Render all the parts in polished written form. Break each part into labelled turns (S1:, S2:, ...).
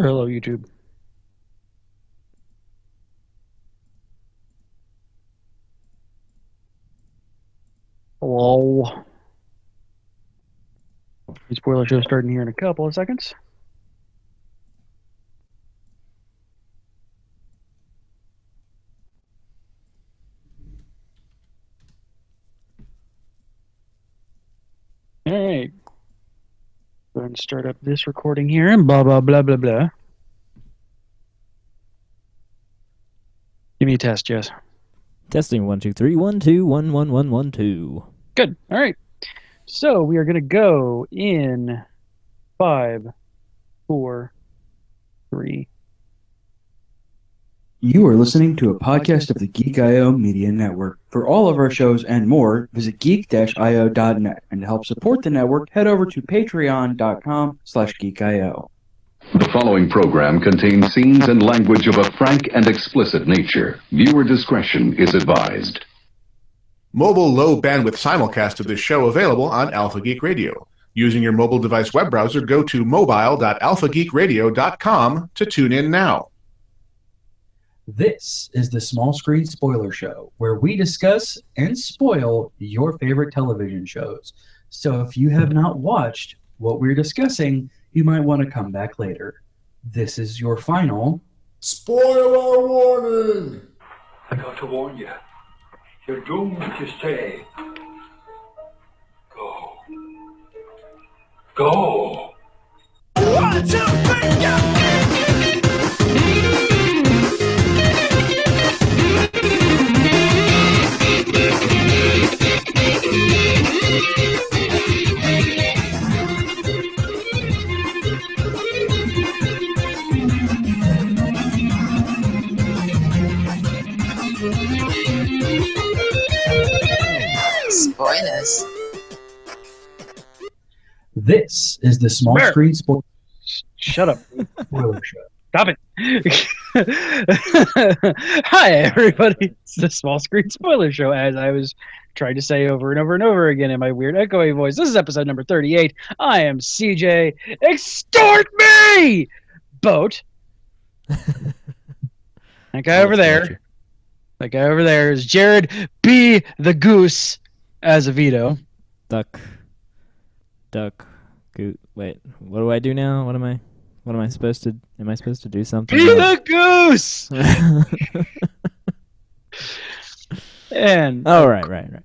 S1: Hello, YouTube. Hello. The spoiler show starting here in a couple of seconds. All right. Go ahead and start up this recording here and blah, blah, blah, blah, blah. Give me a test, Jess.
S2: Testing 1 2 3 1 2 1 1 1 1 2.
S1: Good. All right. So we are going to go in 5, 4, 3.
S3: You are listening to a podcast of the Geek.io Media Network. For all of our shows and more, visit geek-io.net. And to help support the network, head over to patreon.com/geekio.
S4: The following program contains scenes and language of a frank and explicit nature. Viewer discretion is advised.
S5: Mobile low bandwidth simulcast of this show available on Alpha Geek Radio. Using your mobile device web browser, go to mobile.alphageekradio.com to tune in now.
S3: This is the Small Screen Spoiler Show, where we discuss and spoil your favorite television shows. So if you have not watched what we're discussing, you might want to come back later. This is your final
S6: spoiler warning.
S7: I got to warn you. You're doomed to stay. Go. Go. 1, 2, 3, go!
S8: Spoilers.
S3: This is the Small Screen Spoiler.
S1: Shut up.
S3: Spoiler Show.
S1: Stop it. Hi, everybody. It's the Small Screen Spoiler Show, as I was trying to say over and over and over again in my weird echoey voice. This is episode number 38. I am CJ. Extort me! Boat. That guy over there. That guy over there is Jared B. the Goose Azevedo.
S2: Duck. Goot. Wait, what do I do now? What am I supposed to? Am I supposed to do something?
S1: Be the goose. And
S2: right.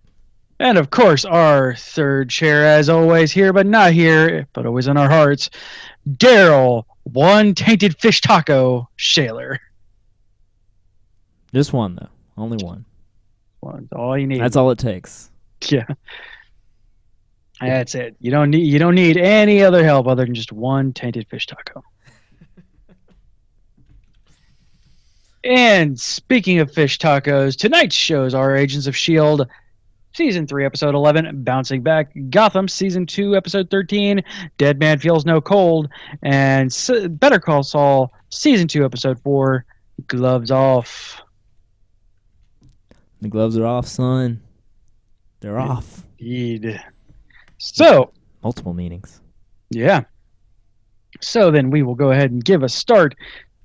S1: And of course, our third chair, as always, here but not here, but always in our hearts, Daryl, one tainted fish taco Shaler.
S2: Just one though, only one.
S1: One's all you need.
S2: That's all it takes.
S1: Yeah. That's it. You don't need any other help other than just one tainted fish taco. And speaking of fish tacos, tonight's shows are Agents of S.H.I.E.L.D. Season 3, Episode 11, Bouncing Back, Gotham, Season 2, Episode 13, Dead Man Feels No Cold, and Better Call Saul, Season 2, Episode 4, Gloves Off.
S2: The gloves are off, son. They're off.
S1: Indeed. So,
S2: multiple meanings.
S1: Yeah. So then we will go ahead and give a start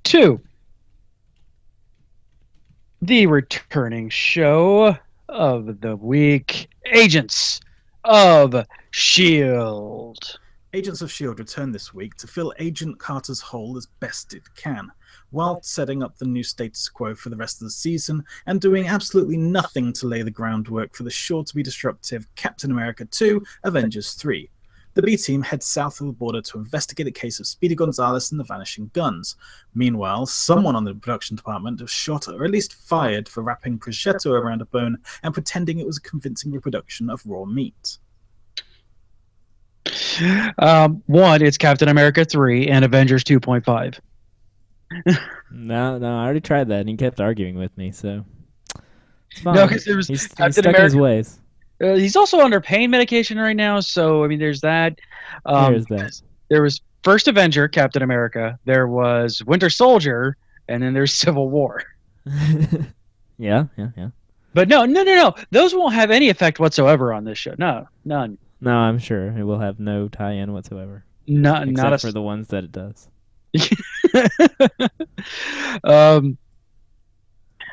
S1: to the returning show of the week, Agents of S.H.I.E.L.D.
S6: Agents of S.H.I.E.L.D. return this week to fill Agent Carter's hole as best it can, while setting up the new status quo for the rest of the season and doing absolutely nothing to lay the groundwork for the sure-to-be-disruptive Captain America 2, Avengers 3. The B-team heads south of the border to investigate a case of Speedy Gonzalez and the Vanishing Guns. Meanwhile, someone on the production department was shot or at least fired for wrapping prosciutto around a bone and pretending it was a convincing reproduction of raw meat.
S1: One, it's Captain America 3 and Avengers 2.5.
S2: No, I already tried that, and he kept arguing with me, so it's fine.
S1: No, because there was
S2: he's
S1: Captain
S2: stuck
S1: America.
S2: in his ways.
S1: He's also under pain medication right now, so I mean, there's that.
S2: There's that.
S1: There was First Avenger, Captain America. There was Winter Soldier, and then there's Civil War.
S2: Yeah.
S1: But no. Those won't have any effect whatsoever on this show. No, none.
S2: No, I'm sure it will have no tie-in whatsoever.
S1: Not
S2: except
S1: a
S2: for the ones that it does.
S1: um,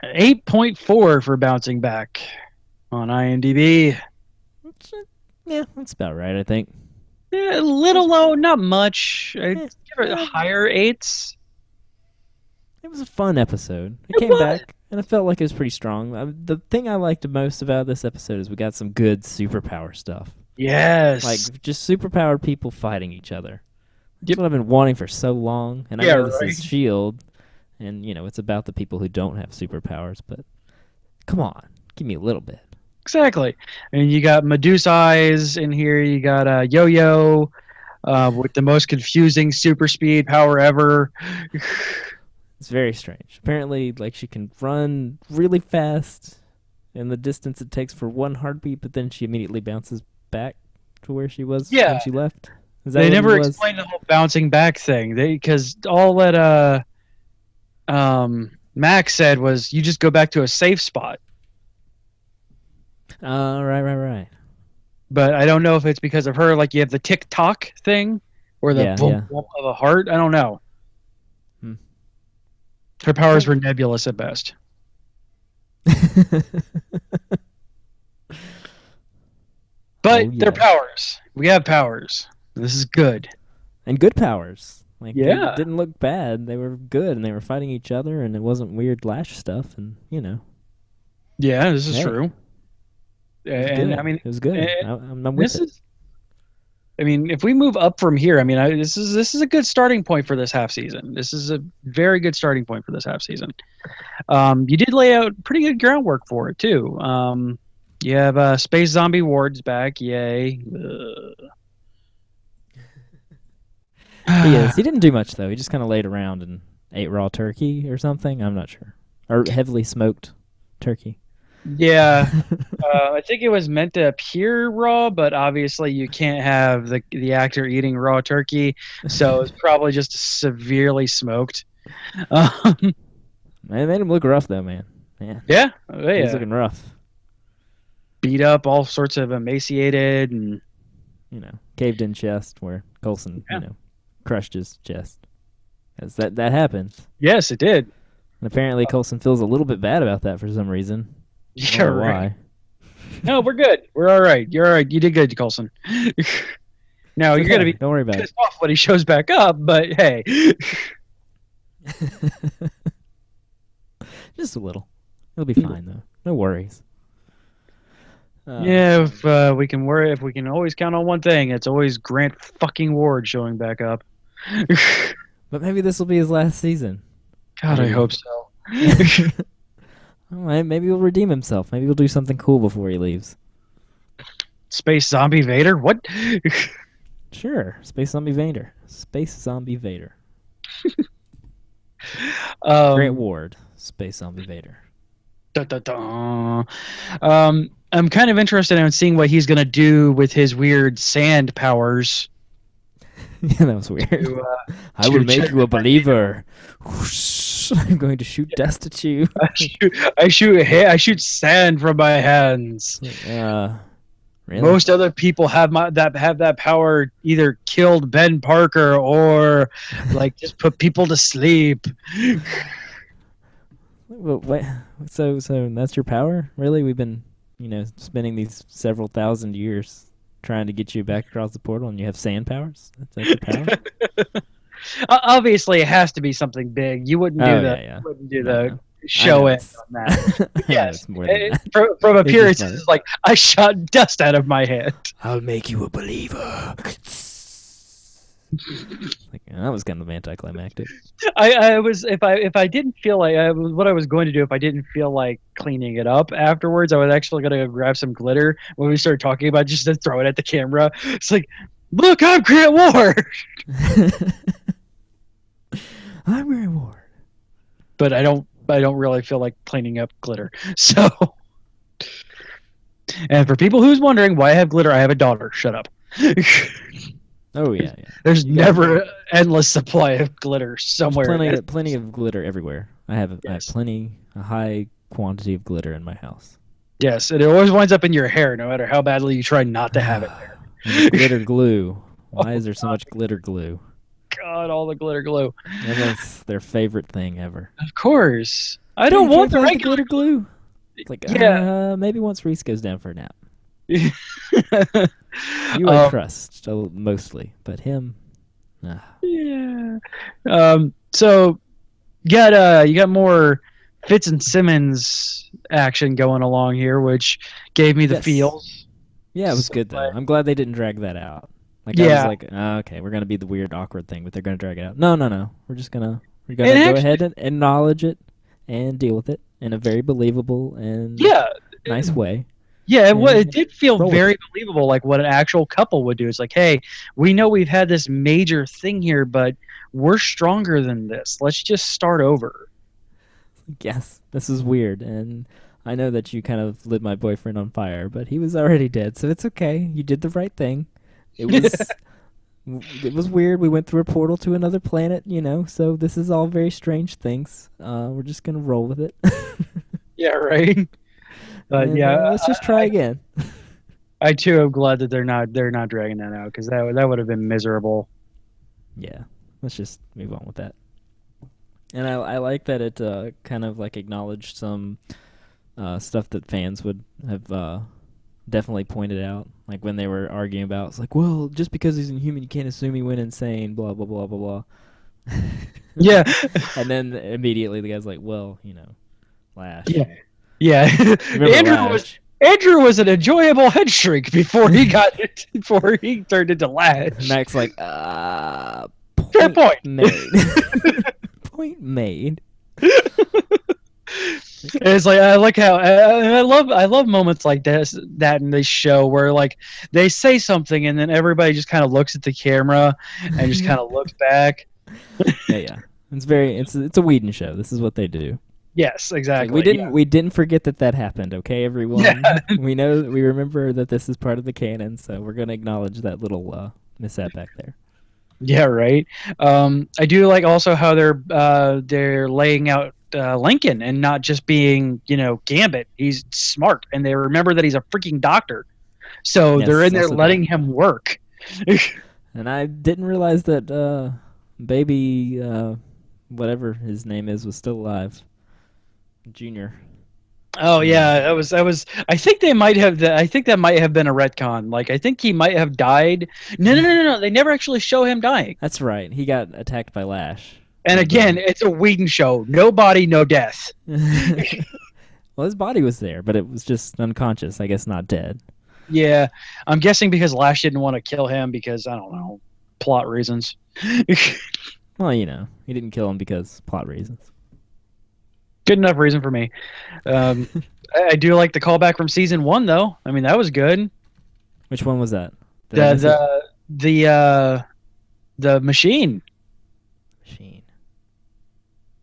S1: 8.4 for bouncing back on IMDb.
S2: Yeah, that's about right, I think.
S1: A little low, not much. I'd
S2: Eh,
S1: give it higher eights.
S2: It was a fun episode. It
S1: It
S2: came
S1: was.
S2: back, and I felt like it was pretty strong. The thing I liked the most about this episode is we got some good superpower stuff.
S1: Yes.
S2: Like, just superpowered people fighting each other. That's
S1: Yep.
S2: what I've been wanting for so long. And I
S1: Yeah,
S2: know this
S1: right.
S2: is S.H.I.E.L.D., and, it's about the people who don't have superpowers, but come on, give me a little bit.
S1: Exactly. And you got Medusa Eyes in here. You got Yo-Yo with the most confusing super speed power ever.
S2: It's very strange. Apparently, like, she can run really fast in the distance it takes for one heartbeat, but then she immediately bounces back to where she was
S1: Yeah.
S2: when she left. Is that
S1: They
S2: what
S1: never
S2: it was?
S1: explained the whole bouncing back thing. Because all that Max said was you just go back to a safe spot.
S2: Right.
S1: But I don't know if it's because of her. Like you have the tick-tock thing or the
S2: Yeah,
S1: boom,
S2: yeah.
S1: boom of a heart. I don't know.
S2: Hmm.
S1: Her powers were nebulous at best. But
S2: Oh,
S1: they're
S2: yes.
S1: powers. We have powers. This is good.
S2: And good powers. Like,
S1: Yeah.
S2: they didn't look bad. They were good, and they were fighting each other, and it wasn't weird Lash stuff, and,
S1: Yeah, this is
S2: Hey.
S1: true.
S2: it was
S1: And
S2: good.
S1: I mean,
S2: It was good.
S1: and
S2: I'm with
S1: this
S2: it.
S1: is. I mean, if we move up from here, I mean, this is a good starting point for this half season. This is a very good starting point for this half season. You did lay out pretty good groundwork for it too. You have Space Zombie Ward's back, yay!
S2: He is. He didn't do much, though. He just kind of laid around and ate raw turkey or something. I'm not sure. Or heavily smoked turkey.
S1: Yeah, I think it was meant to appear raw, but obviously you can't have the actor eating raw turkey, so it's probably just severely smoked.
S2: It made him look rough, though, man.
S1: Yeah,
S2: He's looking rough.
S1: beat up, all sorts of emaciated, and
S2: Caved in chest where Coulson,
S1: Yeah.
S2: crushed his chest. 'Cause that happens.
S1: yes, it did.
S2: And apparently Coulson feels a little bit bad about that for some reason. I
S1: Yeah,
S2: don't know
S1: right.
S2: why.
S1: No, we're good. We're all right. You're all right. You did good, Coulson. Now
S2: It's
S1: you're gonna
S2: okay.
S1: be
S2: Don't worry about it.
S1: pissed off when he shows back up, but hey,
S2: Just a little. He'll be fine though. No worries.
S1: yeah. If we can always count on one thing, it's always Grant fucking Ward showing back up.
S2: But maybe this will be his last season.
S1: God, I
S2: Maybe.
S1: hope so.
S2: All right, maybe he'll redeem himself. Maybe he'll do something cool before he leaves.
S1: Space Zombie Vader? What?
S2: Sure, Space Zombie Vader. Space Zombie Vader. Grant Ward, Space Zombie Vader.
S1: Dun, dun, dun. I'm kind of interested in seeing what he's gonna do with his weird sand powers.
S2: Yeah, that was weird.
S1: To,
S2: I will
S1: to
S2: make
S1: check
S2: you a believer. Whoosh, I'm going to shoot dust at you.
S1: I shoot sand from my hands.
S2: Really?
S1: Most other people have that power either killed Ben Parker or like just put people to sleep.
S2: Well, wait, so that's your power? Really? We've been, spending these several thousand years trying to get you back across the portal, and you have sand powers? That's your power?
S1: Obviously, it has to be something big. You wouldn't do
S2: Yeah.
S1: You wouldn't do
S2: No,
S1: the
S2: no.
S1: show
S2: I know
S1: it on that.
S2: I know
S1: Yes,
S2: it's more than that.
S1: From
S2: It's
S1: appearances,
S2: just
S1: it's like I shot dust out of my hand.
S2: I'll make you a believer. That was kind of anticlimactic.
S1: I was if I didn't feel like what I was going to do if I didn't feel like cleaning it up afterwards, I was actually going to go grab some glitter when we started talking about just to throw it at the camera. It's like, look, I'm Grant Ward.
S2: I'm Grant Ward.
S1: But I don't really feel like cleaning up glitter. So, and for people who's wondering why I have glitter, I have a daughter. Shut up.
S2: Oh yeah.
S1: There's
S2: You got
S1: never an endless supply of glitter somewhere.
S2: Plenty of glitter everywhere. I have a high quantity of glitter in my house.
S1: Yes, and it always winds up in your hair, no matter how badly you try not to have it there.
S2: And glitter glue. Why is there so much glitter glue?
S1: God, all the glitter glue.
S2: And that's their favorite thing ever.
S1: Of course. I don't
S2: You
S1: want
S2: can't
S1: the
S2: find
S1: regular
S2: glitter glue. It's like,
S1: Yeah.
S2: maybe once Reese goes down for a nap.
S1: You
S2: You I trust mostly, but him, nah.
S1: Yeah. So you got more Fitz and Simmons action going along here, which gave me the
S2: Yes.
S1: feels.
S2: Yeah, it was good though. I'm glad they didn't drag that out. Like I
S1: Yeah.
S2: was like, okay, we're gonna be the weird, awkward thing, but they're gonna drag it out. No. We're gonna
S1: And
S2: go
S1: actually-
S2: ahead and acknowledge it and deal with it in a very believable and nice way.
S1: Yeah,
S2: And
S1: it did feel
S2: roll with
S1: very believable, like what an actual couple would do. It's like, hey, we know we've had this major thing here, but we're stronger than this. Let's just start over.
S2: Yes, this is weird, and I know that you kind of lit my boyfriend on fire, but he was already dead, so it's okay. You did the right thing. It was it was weird. We went through a portal to another planet, so this is all very strange things. We're just gonna roll with it.
S1: Yeah, right. But
S2: And,
S1: yeah,
S2: let's just try again.
S1: I too am glad that they're not dragging that out because that would have been miserable.
S2: Yeah, let's just move on with that. And I like that it kind of like acknowledged some stuff that fans would have definitely pointed out, like when they were arguing about, it's like, well, just because he's inhuman, you can't assume he went insane, blah blah blah blah blah.
S1: Yeah.
S2: And then immediately the guy's like, well, Lash.
S1: Yeah.
S2: Remember
S1: Andrew was an enjoyable head shrink before he turned into Lash.
S2: Max like,
S1: Fair point.
S2: made. Point made.
S1: It's like I like how I love moments like that in this show where like they say something and then everybody just kind of looks at the camera and just kind of looks back.
S2: Yeah. It's a Whedon show. This is what they do.
S1: Yes, exactly.
S2: We didn't forget that happened, okay, everyone?
S1: Yeah.
S2: We remember that this is part of the canon, so we're gonna acknowledge that little mishap back there.
S1: Yeah, right. I do like also how they're laying out Lincoln and not just being, Gambit. He's smart, and they remember that he's a freaking doctor. So
S2: Yes,
S1: they're in there
S2: also
S1: letting him work.
S2: And I didn't realize that baby, whatever his name is, was still alive. Junior.
S1: Oh yeah, that was. I think they might have. I think that might have been a retcon. Like I think he might have died. No. They never actually show him dying.
S2: That's right. He got attacked by Lash.
S1: And again, it's a Whedon show. No body, no death.
S2: Well, his body was there, but it was just unconscious. I guess not dead.
S1: Yeah, I'm guessing because Lash didn't want to kill him because I don't know, plot reasons.
S2: Well, he didn't kill him because plot reasons.
S1: Good enough reason for me. I do like the callback from season 1, though. I mean, that was good.
S2: Which one was that? The
S1: machine.
S2: Machine.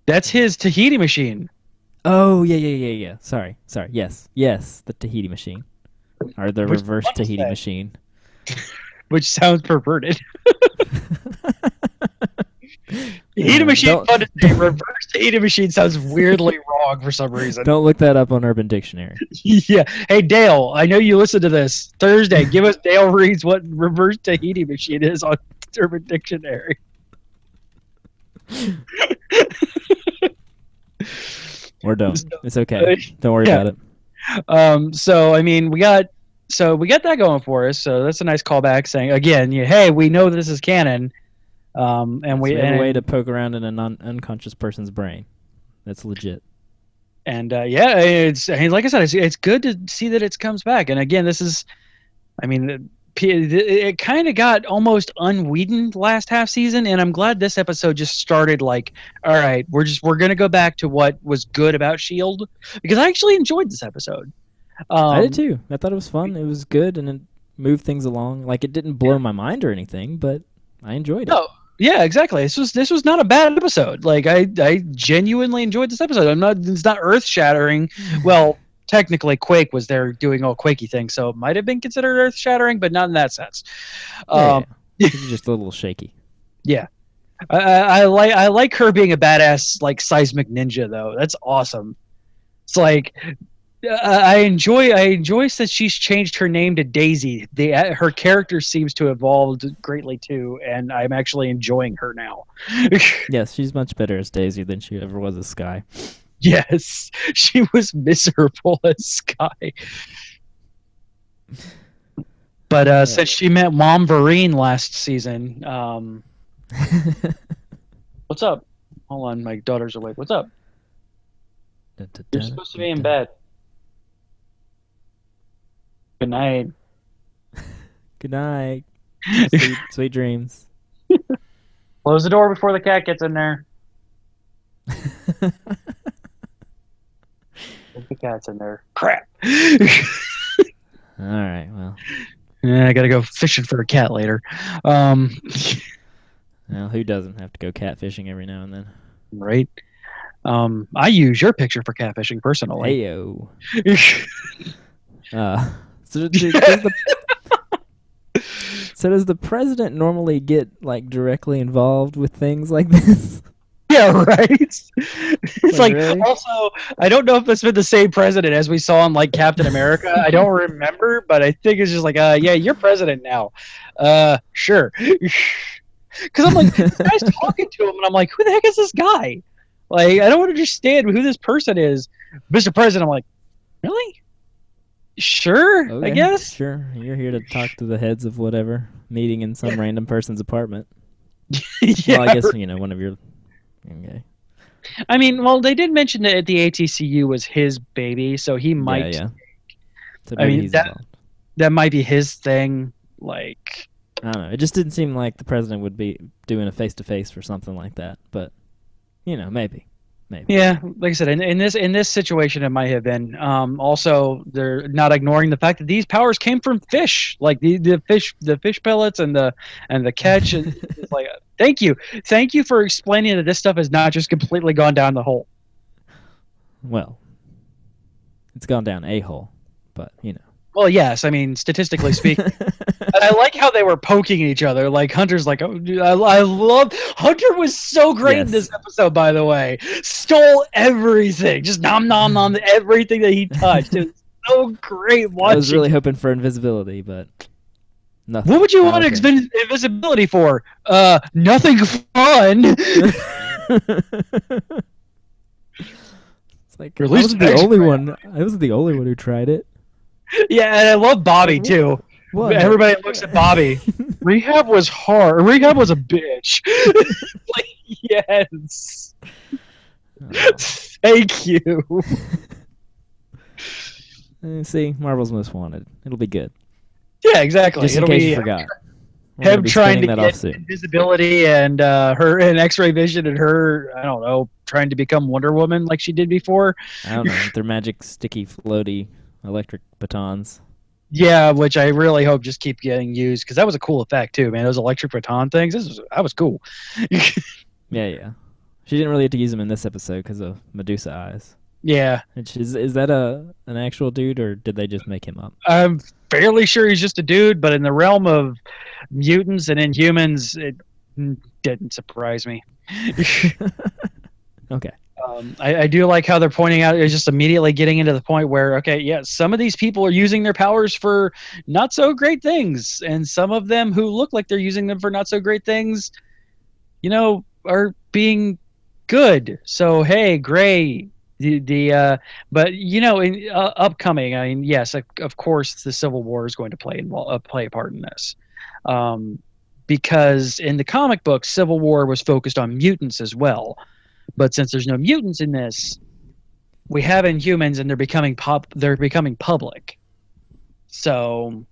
S1: That's his Tahiti machine.
S2: Oh yeah. Sorry. Yes, the Tahiti machine, or the reverse Tahiti machine.
S1: Which sounds perverted. Tahiti machine, fun to say. Reverse Tahiti machine sounds weirdly wrong for some reason.
S2: Don't look that up on Urban Dictionary.
S1: Yeah. Hey, Dale, I know you listen to this. Thursday, give us Dale reads what reverse Tahiti machine is on Urban Dictionary.
S2: Or don't. It's okay. Don't worry about it.
S1: So I mean, we got that going for us. So that's a nice callback saying again, hey, we know this is canon. And we have
S2: a way to poke around in an unconscious person's brain. That's legit.
S1: And it's like I said, it's good to see that it comes back. And again, this is, I mean, it kind of got almost un-Whedoned last half season, and I'm glad this episode just started like, all right, we're gonna go back to what was good about S.H.I.E.L.D. because I actually enjoyed this episode.
S2: I did too. I thought it was fun. It was good, and it moved things along. Like it didn't blow my mind or anything, but I enjoyed it.
S1: No. Yeah, exactly. This was not a bad episode. Like I genuinely enjoyed this episode. It's not earth shattering. Well, technically Quake was there doing all Quakey things, so it might have been considered earth shattering, but not in that sense.
S2: It's just a little shaky.
S1: Yeah. I like her being a badass like seismic ninja though. That's awesome. It's like I enjoy that she's changed her name to Daisy. Her character seems to have evolved greatly too, and I'm actually enjoying her now.
S2: Yes, she's much better as Daisy than she ever was as Sky.
S1: Yes, she was miserable as Sky. But since she met Mom Vereen last season, what's up? Hold on, my daughter's awake. What's up? You're supposed to be in bed. Good night.
S2: Good night. Sweet dreams.
S1: Close the door before the cat gets in there. The cat's in there. Crap.
S2: All right, well.
S1: Yeah, I gotta go fishing for a cat later.
S2: Well, who doesn't have to go catfishing every now and then?
S1: Right. I use your picture for catfishing personally.
S2: Heyo. So does the president normally get like directly involved with things like this?
S1: Yeah, right. It's like
S2: really?
S1: Also, I don't know if it's been the same president as we saw in like Captain America. I don't remember, but I think it's just like, yeah, you're president now. Sure. Because I'm like, this guy's talking to him, and I'm like, who the heck is this guy? Like, I don't understand who this person is. Mr. President, I'm like, really? Sure,
S2: Okay,
S1: I guess.
S2: Sure, you're here to talk to the heads of whatever meeting in some random person's apartment.
S1: Yeah,
S2: well, I guess one of your. Okay.
S1: I mean, well, they did mention that the ATCU was his baby, so he might.
S2: Yeah. So
S1: I mean,
S2: he's involved.
S1: That might be his thing. Like,
S2: I don't know. It just didn't seem like the president would be doing a face-to-face for something like that. But maybe.
S1: Yeah, like I said, in this situation, it might have been. Also, they're not ignoring the fact that these powers came from fish, like the fish pellets and the catch. And it's like, thank you for explaining that this stuff has not just completely gone down the hole.
S2: Well, it's gone down a hole, but
S1: Well, yes, I mean statistically speaking. And I like how they were poking each other. Like Hunter's like, oh, dude, I love Hunter was so great in this episode. By the way, stole everything, just nom everything that he touched. It was so great watching.
S2: I was really hoping for invisibility, but nothing.
S1: What would you want invisibility for? Nothing fun.
S2: It's like I wasn't the only one. I wasn't the only one who tried it.
S1: Yeah, and I love Bobby too.
S2: What?
S1: Everybody looks at Bobby. Rehab was hard. Rehab was a bitch. Like, yes. Oh. Thank you.
S2: See, Marvel's Most Wanted. It'll be good.
S1: Yeah, exactly.
S2: Just in case you forgot.
S1: Him trying to get invisibility and X-ray vision and her, I don't know, trying to become Wonder Woman like she did before.
S2: I don't know, with their magic, sticky, floaty electric batons.
S1: Yeah, which I really hope just keep getting used because that was a cool effect too, man. Those electric baton things, that was cool.
S2: Yeah. She didn't really have to use them in this episode because of Medusa eyes.
S1: Yeah.
S2: Is that an actual dude or did they just make him up?
S1: I'm fairly sure he's just a dude, but in the realm of mutants and Inhumans, it didn't surprise me.
S2: Okay.
S1: I do like how they're pointing out, it's just immediately getting into the point where, okay, yeah, some of these people are using their powers for not so great things, and some of them who look like they're using them for not so great things, are being good. So hey, great. But in upcoming, I mean, yes, of course, the Civil War is going to play a part in this, because in the comic book, Civil War was focused on mutants as well. But since there's no mutants in this, we have Inhumans, and they're becoming public. So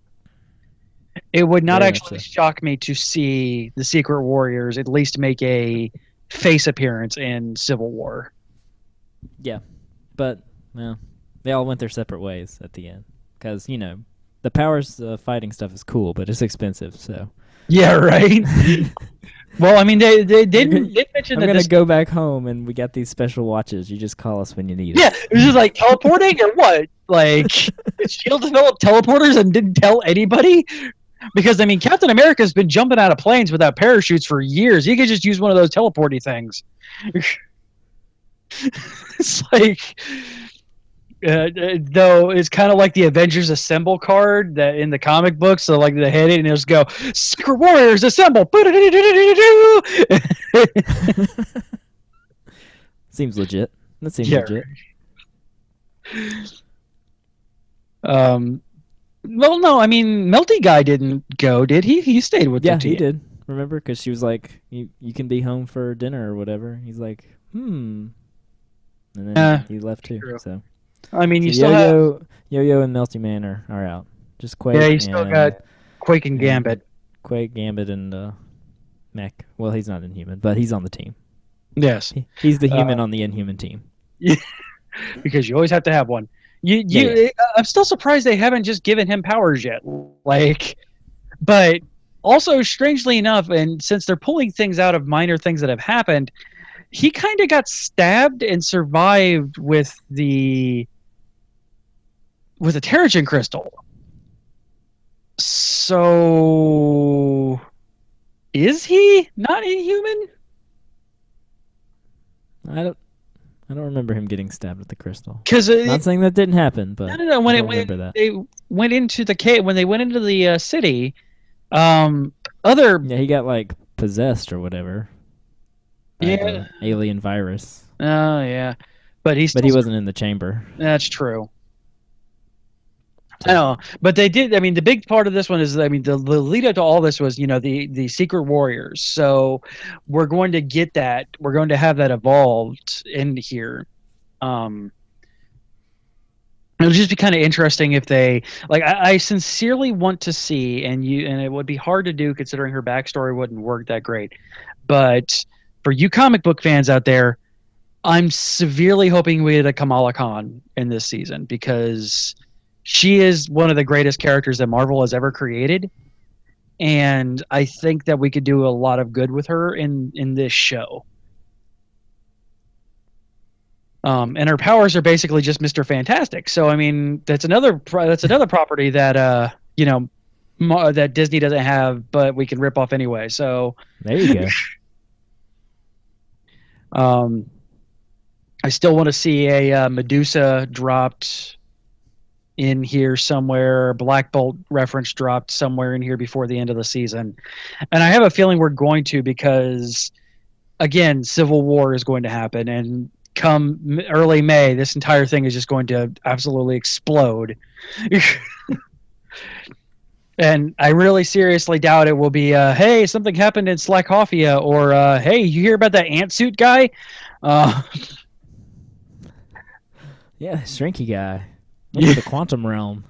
S1: it would not actually shock me to see the Secret Warriors at least make a face appearance in Civil War.
S2: Yeah, but they all went their separate ways at the end because the powers fighting stuff is cool, but it's expensive. So
S1: yeah, right. Well, I mean, they did mention
S2: I'm gonna go back home and we got these special watches. You just call us when you need it.
S1: Yeah, it was just like teleporting or what? Like, did Shield develop teleporters and didn't tell anybody? Because I mean, Captain America's been jumping out of planes without parachutes for years. He could just use one of those teleporty things. It's like, Though it's kind of like the Avengers Assemble card that in the comic books. So like they hit it and it'll just go, Secret Warriors Assemble.
S2: Seems legit. That seems
S1: Yeah,
S2: legit.
S1: Well, no, I mean, Melty Guy didn't go, did he? He stayed with the
S2: Yeah,
S1: team.
S2: he did. Remember? Because she was like, you can be home for dinner or whatever. He's like, And then he left too.
S1: true.
S2: So
S1: I mean, you
S2: so
S1: still have...
S2: Yo-Yo and Melty Man are out. Just Quake.
S1: Yeah, you still got Quake and Gambit.
S2: Quake, Gambit, and Mech. Well, he's not Inhuman, but he's on the team.
S1: Yes.
S2: He's the human on the Inhuman team.
S1: Because you always have to have one.
S2: Yeah.
S1: I'm still surprised they haven't just given him powers yet. But also, strangely enough, and since they're pulling things out of minor things that have happened, he kind of got stabbed and survived with the Terrigen crystal. So, is he not Inhuman?
S2: I don't remember him getting stabbed with the crystal.
S1: Because
S2: not saying that didn't happen, but
S1: no. When they went into the cave, when they went into the city,
S2: he got like possessed or whatever. By the alien virus.
S1: Oh yeah, but he
S2: wasn't in the chamber.
S1: That's true. I know, but they did. I mean, the big part of this one is, I mean, the lead up to all this was, the Secret Warriors. So we're going to get that. We're going to have that evolved in here. It'll just be kind of interesting if they I sincerely want to see, and it would be hard to do considering her backstory wouldn't work that great. But for you comic book fans out there, I'm severely hoping we get a Kamala Khan in this season, because she is one of the greatest characters that Marvel has ever created, and I think that we could do a lot of good with her in this show. And her powers are basically just Mr. Fantastic. So I mean, that's another property that that Disney doesn't have, but we can rip off anyway. So
S2: there you
S1: go. I still want to see a Medusa dropped in here somewhere, Black Bolt reference dropped somewhere in here before the end of the season. And I have a feeling we're going to, because again, Civil War is going to happen, and come early May, this entire thing is just going to absolutely explode. And I really seriously doubt it will be, hey, something happened in Slackophia, or hey, you hear about that ant suit guy?
S2: Yeah, Shrinky guy. Went to the quantum realm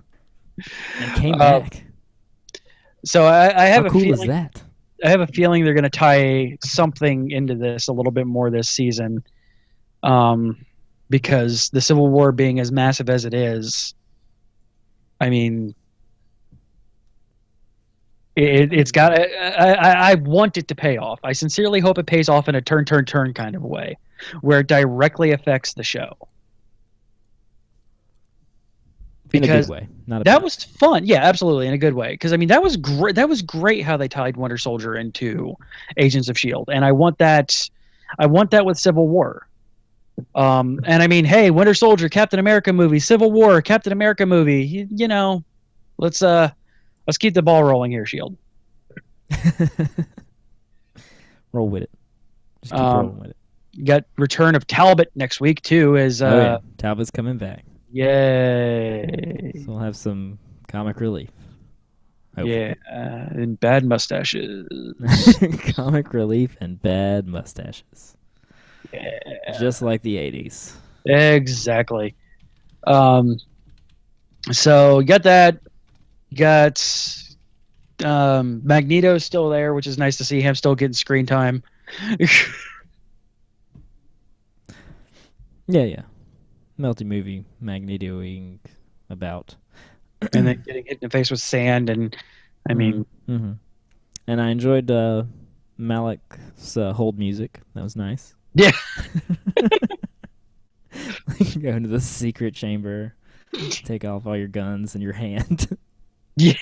S2: and came back.
S1: So I have
S2: How
S1: a
S2: cool
S1: feeling,
S2: is that?
S1: I have a feeling they're going to tie something into this a little bit more this season, because the Civil War being as massive as it is, I mean, it's got. I want it to pay off. I sincerely hope it pays off in a turn kind of way, where it directly affects the show. Because
S2: in a good way, not a
S1: that
S2: bad.
S1: was fun. Yeah, absolutely, in a good way. Because I mean, that was great. That was great how they tied Winter Soldier into Agents of S.H.I.E.L.D., and I want that. I want that with Civil War. And I mean, hey, Winter Soldier, Captain America movie, Civil War, Captain America movie. Let's keep the ball rolling here, S.H.I.E.L.D.
S2: Roll with it. Just keep rolling with it.
S1: You got return of Talbot next week too.
S2: Talbot's coming back.
S1: Yay!
S2: So we'll have some comic relief. Hopefully.
S1: Yeah, and bad mustaches.
S2: Comic relief and bad mustaches.
S1: Yeah.
S2: Just like the 80s.
S1: Exactly. So you got that. You got Magneto's still there, which is nice to see him still getting screen time.
S2: Yeah. Multi-movie Magnetoing about.
S1: And then getting hit in the face with sand, and I mean...
S2: Mm-hmm. And I enjoyed Malik's hold music. That was nice.
S1: Yeah.
S2: Go into the secret chamber, take off all your guns and your hand.
S1: Yeah,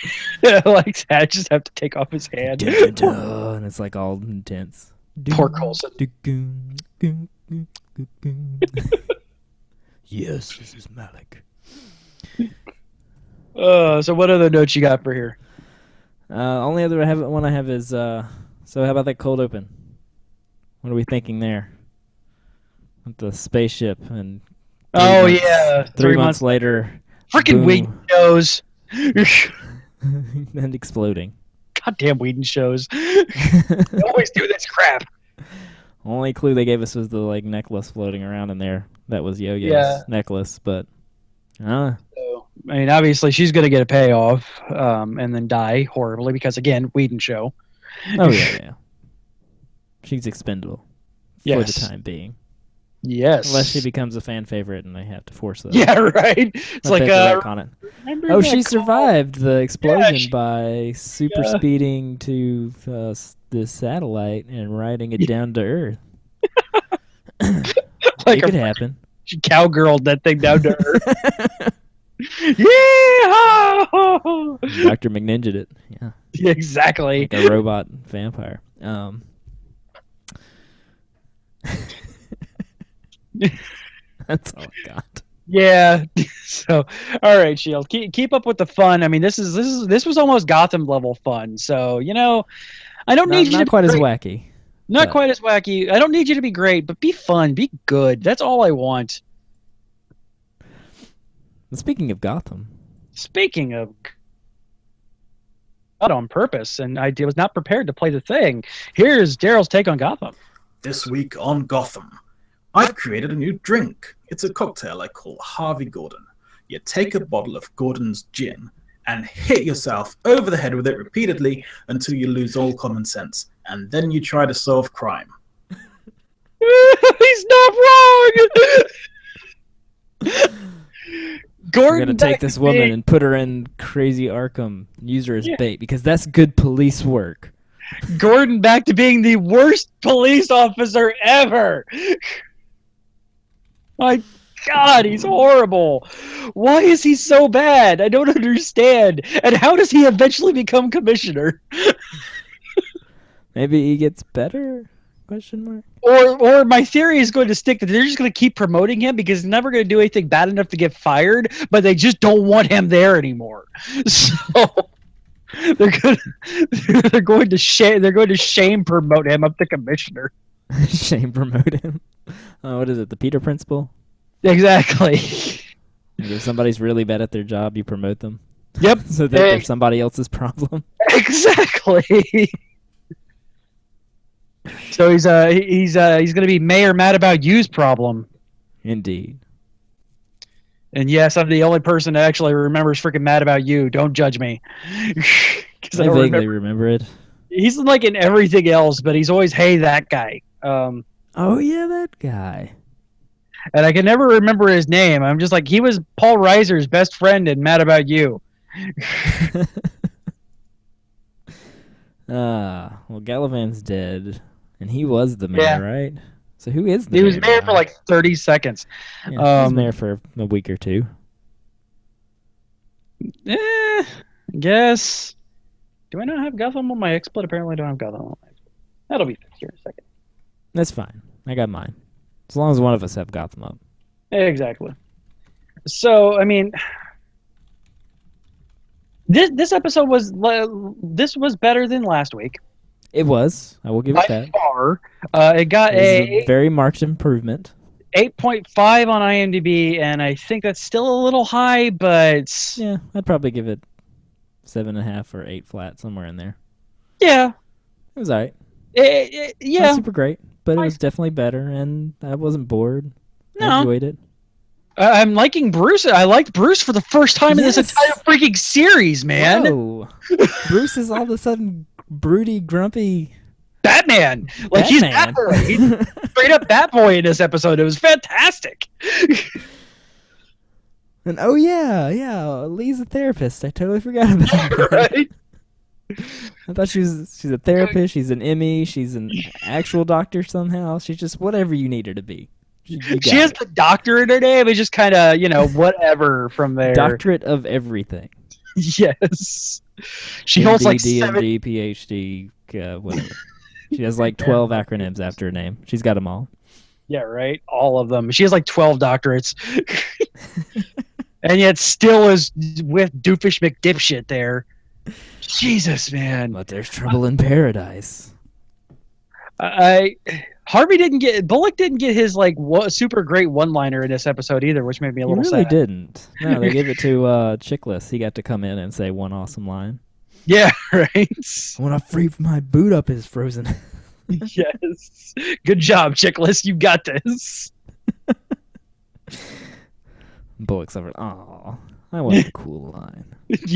S1: like that. Just have to take off his hand.
S2: And it's like all intense.
S1: Poor Coulson.
S2: Yes, this is Malik.
S1: So what other notes you got for here?
S2: Only other one I have is so how about that cold open? What are we thinking there? With the spaceship and three months later,
S1: freaking
S2: boom.
S1: Whedon shows.
S2: And exploding.
S1: Goddamn Whedon shows. They always do this crap.
S2: Only clue they gave us was the necklace floating around in there. That was Yo-Yo's necklace, but
S1: So, I mean, obviously she's going to get a payoff and then die horribly because, again, Whedon show.
S2: Oh, yeah. She's expendable for the time being.
S1: Yes.
S2: Unless she becomes a fan favorite and they have to force that.
S1: Yeah, right. It's like
S2: oh, she survived the explosion by super speeding to the satellite and riding it down to Earth. It could happen.
S1: She cowgirled that thing down to Earth. Yeah.
S2: Dr. McNinja'd it. Yeah.
S1: Exactly.
S2: Like a robot vampire. That's all I got.
S1: Yeah. So, all right, Shield. Keep up with the fun. I mean, this was almost Gotham level fun. So, I don't need you
S2: not
S1: to
S2: quite
S1: be
S2: as
S1: great.
S2: wacky.
S1: Not quite as wacky. I don't need you to be great, but be fun, be good. That's all I want.
S2: Speaking of Gotham.
S1: Speaking of God on purpose, and I was not prepared to play the thing. Here's Daryl's take on Gotham.
S6: This week on Gotham, I've created a new drink. It's a cocktail I call Harvey Gordon. You take a bottle of Gordon's gin and hit yourself over the head with it repeatedly until you lose all common sense, and then you try to solve crime.
S1: He's not wrong! Gordon,
S2: we're going to take this woman and put her in Crazy Arkham, use her as bait, because that's good police work.
S1: Gordon back to being the worst police officer ever! My God, he's horrible. Why is he so bad? I don't understand. And how does he eventually become commissioner?
S2: Maybe he gets better? Question mark.
S1: Or my theory is going to stick that they're just going to keep promoting him because he's never going to do anything bad enough to get fired, but they just don't want him there anymore. So they're going to shame promote him up to commissioner.
S2: Shame promote him. What is it? The Peter Principle?
S1: Exactly.
S2: Like if somebody's really bad at their job, you promote them.
S1: Yep.
S2: So that they're somebody else's problem.
S1: Exactly. So he's going to be Mayor Mad About You's problem.
S2: Indeed.
S1: And yes, I'm the only person that actually remembers freaking Mad About You. Don't judge me.
S2: I vaguely remember it.
S1: He's like in everything else, but he's always, hey, that guy.
S2: Oh, yeah, that guy.
S1: And I can never remember his name. I'm just like, he was Paul Reiser's best friend in Mad About You.
S2: Well, Galavan's dead, and he was the mayor, right? So who is the mayor?
S1: He was mayor for like 30 seconds.
S2: Yeah, he was mayor for a week or two.
S1: I guess. Do I not have Gotham on my XSplit? Apparently I don't have Gotham on my XSplit. That'll be fixed here in a second.
S2: That's fine. I got mine. As long as one of us have Gotham up.
S1: Exactly. So, I mean, this episode was better than last week.
S2: It was. I will give it that.
S1: By far. It got
S2: a very marked improvement.
S1: 8.5 on IMDb, and I think that's still a little high, but
S2: yeah, I'd probably give it 7.5 or 8 flat, somewhere in there.
S1: Yeah,
S2: it was alright.
S1: Yeah,
S2: not super great, but it was definitely better, and I wasn't bored.
S1: No.
S2: I enjoyed it.
S1: I'm liking Bruce. I liked Bruce for the first time in this entire freaking series, man.
S2: Whoa. Bruce is all of a sudden broody, grumpy
S1: Batman. Like he's Batboy. He's straight up Batboy in this episode. It was fantastic.
S2: And oh yeah, Lee's a therapist. I totally forgot about that.
S1: Right?
S2: I thought she's a therapist. She's an Emmy. She's an actual doctor somehow. She's just whatever you need her to be.
S1: She has the doctor in her name. It's just kind of, whatever from there.
S2: Doctorate of everything.
S1: Yes. She
S2: MD,
S1: holds like
S2: DMD, PhD, whatever. She has like 12 acronyms after her name. She's got them all.
S1: Yeah, right. All of them. She has like 12 doctorates, and yet still is with Doofus McDipshit there. Jesus, man.
S2: But there's trouble in paradise.
S1: Bullock didn't get his like super great one-liner in this episode either, which made me a
S2: He
S1: little
S2: really
S1: sad.
S2: didn't. No, they gave it to Chickless. He got to come in and say one awesome line.
S1: Yeah, right.
S2: I want to free my boot up is frozen.
S1: Yes. Good job, Chickless. You got this.
S2: Bullock's over. Oh, I want a cool line.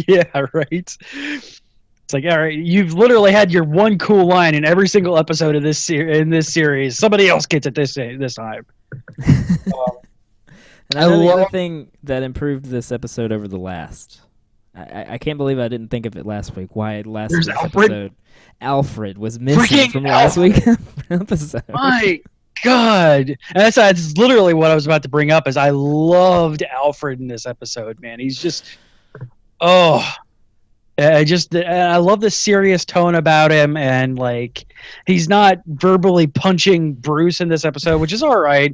S1: Yeah, right. It's like, all right, you've literally had your one cool line in every single episode of this series. Somebody else gets it this time.
S2: And I know the other thing that improved this episode over the last. I can't believe I didn't think of it last week. Why last week's episode, Alfred was missing from last week's episode.
S1: My God, and that's literally what I was about to bring up. Is I loved Alfred in this episode, man. He's just, I love the serious tone about him, and like he's not verbally punching Bruce in this episode, which is all right.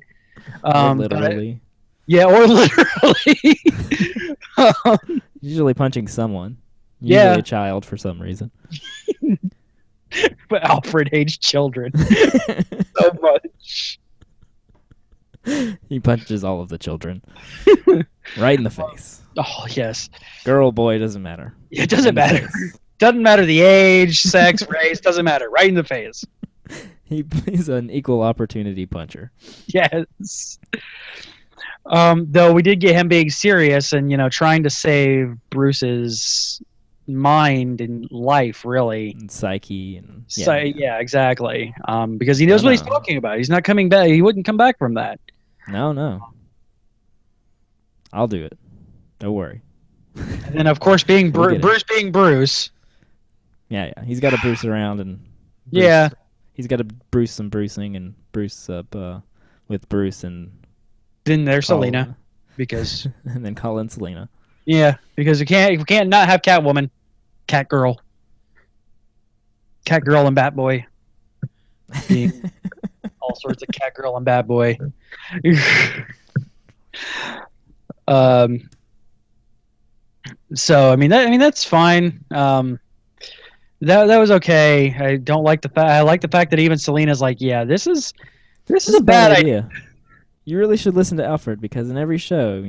S2: Literally.
S1: Yeah, or literally.
S2: Usually punching someone. Usually a child for some reason.
S1: But Alfred hates children so much.
S2: He punches all of the children. Right in the face.
S1: Oh, yes.
S2: Girl, boy, doesn't matter.
S1: It doesn't matter. Doesn't matter the age, sex, race, doesn't matter. Right in the face.
S2: He's an equal opportunity puncher.
S1: Yes. Though we did get him being serious and, trying to save Bruce's mind and life, really.
S2: And psyche. And
S1: yeah, exactly. Because he knows what he's talking about. He's not coming back. He wouldn't come back from that.
S2: No. I'll do it. Don't worry.
S1: And then, of course, Bruce being Bruce.
S2: Yeah. He's got to Bruce around and he's got to Bruce some bruising and Bruce up with Bruce and
S1: then there's Selena, because
S2: and then call in Selena.
S1: Yeah, because we can't not have Catwoman, Catgirl, and Batboy, being all sorts of Catgirl and Batboy. So that's fine. That was okay. I don't like the fact. I like the fact that even Selena's like, yeah, this is a bad idea.
S2: You really should listen to Alfred, because in every show,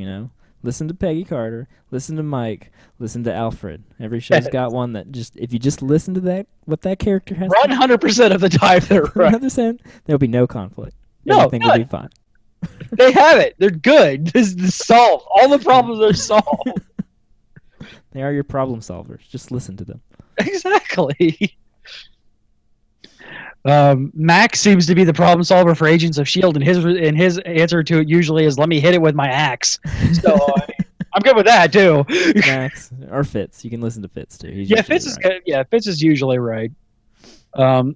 S2: listen to Peggy Carter, listen to Mike, listen to Alfred. Every show's got one that if you just listen to that, what that character has.
S1: 100% of the time they're right.
S2: 100%, there'll be no conflict.
S1: No,
S2: everything will be fine.
S1: They have it. They're good. This is solved. All the problems are solved.
S2: They are your problem solvers. Just listen to them.
S1: Exactly. Max seems to be the problem solver for Agents of S.H.I.E.L.D., and his answer to it usually is, let me hit it with my axe. So I'm good with that, too.
S2: Max, or Fitz. You can listen to Fitz, too.
S1: Fitz is good. Yeah, Fitz is usually right. But
S2: All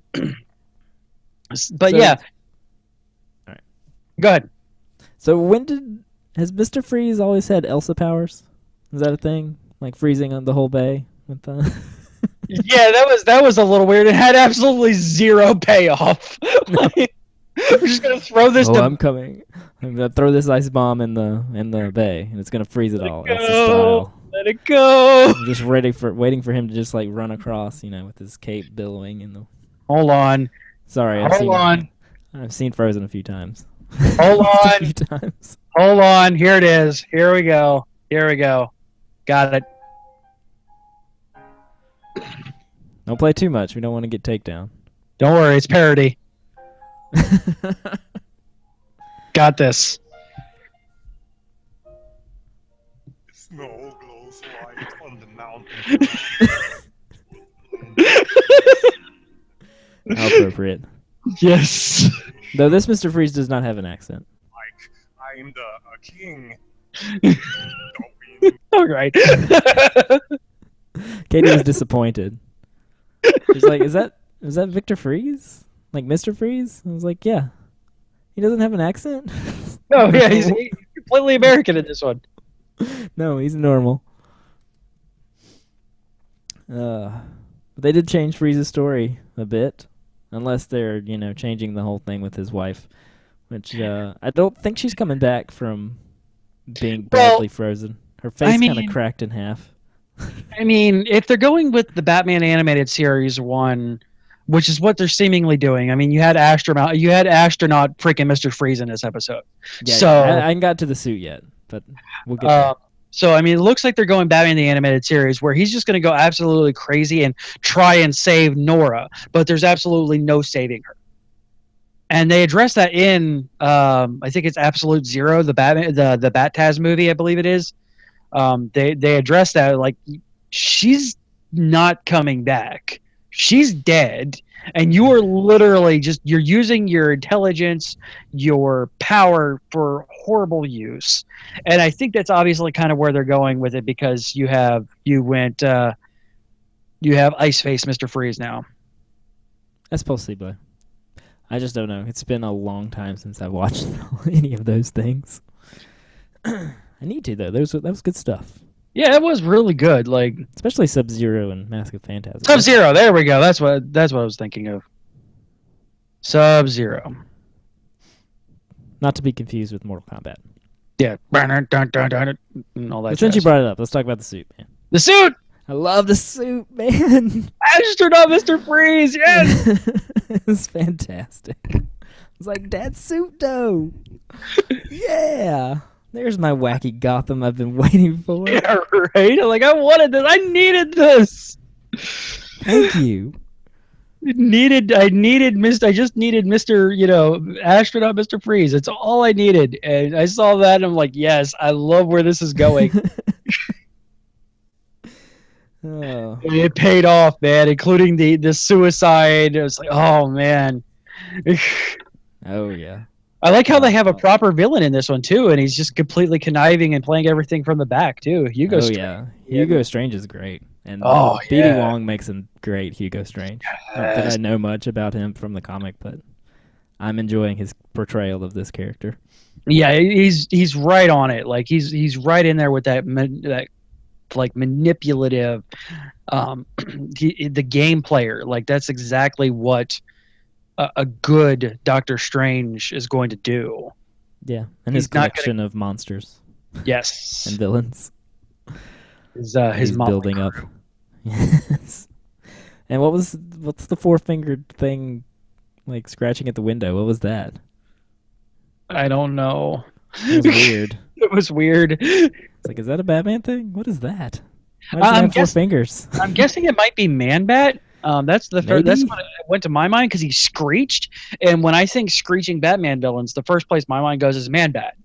S2: right.
S1: Go ahead.
S2: So has Mr. Freeze always had Elsa powers? Is that a thing? Like freezing on the whole bay with the...
S1: Yeah, that was a little weird. It had absolutely zero payoff. We're just gonna throw this.
S2: I'm coming. I'm gonna throw this ice bomb in the bay, and it's gonna freeze it all. That's the style.
S1: Let it go.
S2: I'm just waiting for him to just like run across, with his cape billowing in the.
S1: Hold on.
S2: Sorry, I've seen Frozen a few times.
S1: Hold on.
S2: A few times.
S1: Hold on. Here it is. Here we go. Got it.
S2: Don't play too much. We don't want to get takedown.
S1: Don't worry, it's parody. Got this.
S9: Snow glows white on the mountain.
S2: How appropriate.
S1: Yes.
S2: Though this Mr. Freeze does not have an accent.
S9: Like, I'm the king.
S1: All right.
S2: Katie was disappointed. She's like, is that Victor Freeze? Like Mr. Freeze? I was like, yeah. He doesn't have an accent?
S1: No, yeah, he's completely American in this one.
S2: No, he's normal. But they did change Freeze's story a bit. Unless they're, changing the whole thing with his wife. which I don't think she's coming back from being
S1: Well,
S2: badly frozen. Her face kind of
S1: mean-
S2: cracked in half.
S1: I mean, if they're going with the Batman animated series one, which is what they're seemingly doing. I mean, you had astronaut freaking Mr. Freeze in this episode.
S2: Yeah,
S1: So
S2: I haven't got to the suit yet, but we'll get there.
S1: So, I mean, it looks like they're going Batman the Animated Series, where he's just going to go absolutely crazy and try and save Nora, but there's absolutely no saving her. And they address that in, I think it's Absolute Zero, the Batman, the Bat-Taz movie, I believe it is. They address that like she's not coming back. She's dead, and you are literally you're using your intelligence, your power for horrible use. And I think that's obviously kind of where they're going with it, because you have Ice Face Mr. Freeze now.
S2: That's possible. I just don't know. It's been a long time since I've watched any of those things. I need to though. That was good stuff.
S1: Yeah, it was really good. Like
S2: especially Sub-Zero and Mask of Phantasm.
S1: Sub-Zero. There we go. That's what I was thinking of. Sub-Zero.
S2: Not to be confused with Mortal Kombat.
S1: Yeah. And all that.
S2: But since you brought it up, let's talk about the suit, man.
S1: The suit.
S2: I love the suit, man.
S1: Astronaut Mr. Freeze. Yes.
S2: It's fantastic. It's like that suit, though. Yeah. There's my wacky Gotham I've been waiting for.
S1: Yeah, right? Like, I wanted this. I needed this.
S2: Thank you.
S1: I just needed Mr. Astronaut Mr. Freeze. It's all I needed. And I saw that and I'm like, yes, I love where this is going.
S2: Oh.
S1: And it paid off, man, including the suicide. It was like, oh, man.
S2: Oh, yeah.
S1: I like how they have a proper villain in this one too, and he's just completely conniving and playing everything from the back too. Hugo Strange.
S2: Yeah, Hugo Strange is great, and
S1: yeah.
S2: Wong makes him great. Hugo Strange. Not that I know much about him from the comic, but I'm enjoying his portrayal of this character.
S1: Yeah, he's right on it. Like he's right in there with that like manipulative, the game player. Like that's exactly what a good Doctor Strange is going to do.
S2: Yeah, and his collection of monsters.
S1: Yes.
S2: And villains.
S1: His
S2: building up. Yes. And what's the four-fingered thing like scratching at the window? What was that?
S1: I don't know.
S2: It was weird.
S1: It was weird.
S2: It's like, is that a Batman thing? What is that? Why does it have four fingers?
S1: I'm guessing it might be Man-Bat. That's what went to my mind, because he screeched, and when I think screeching Batman villains, the first place my mind goes is Man-Bat,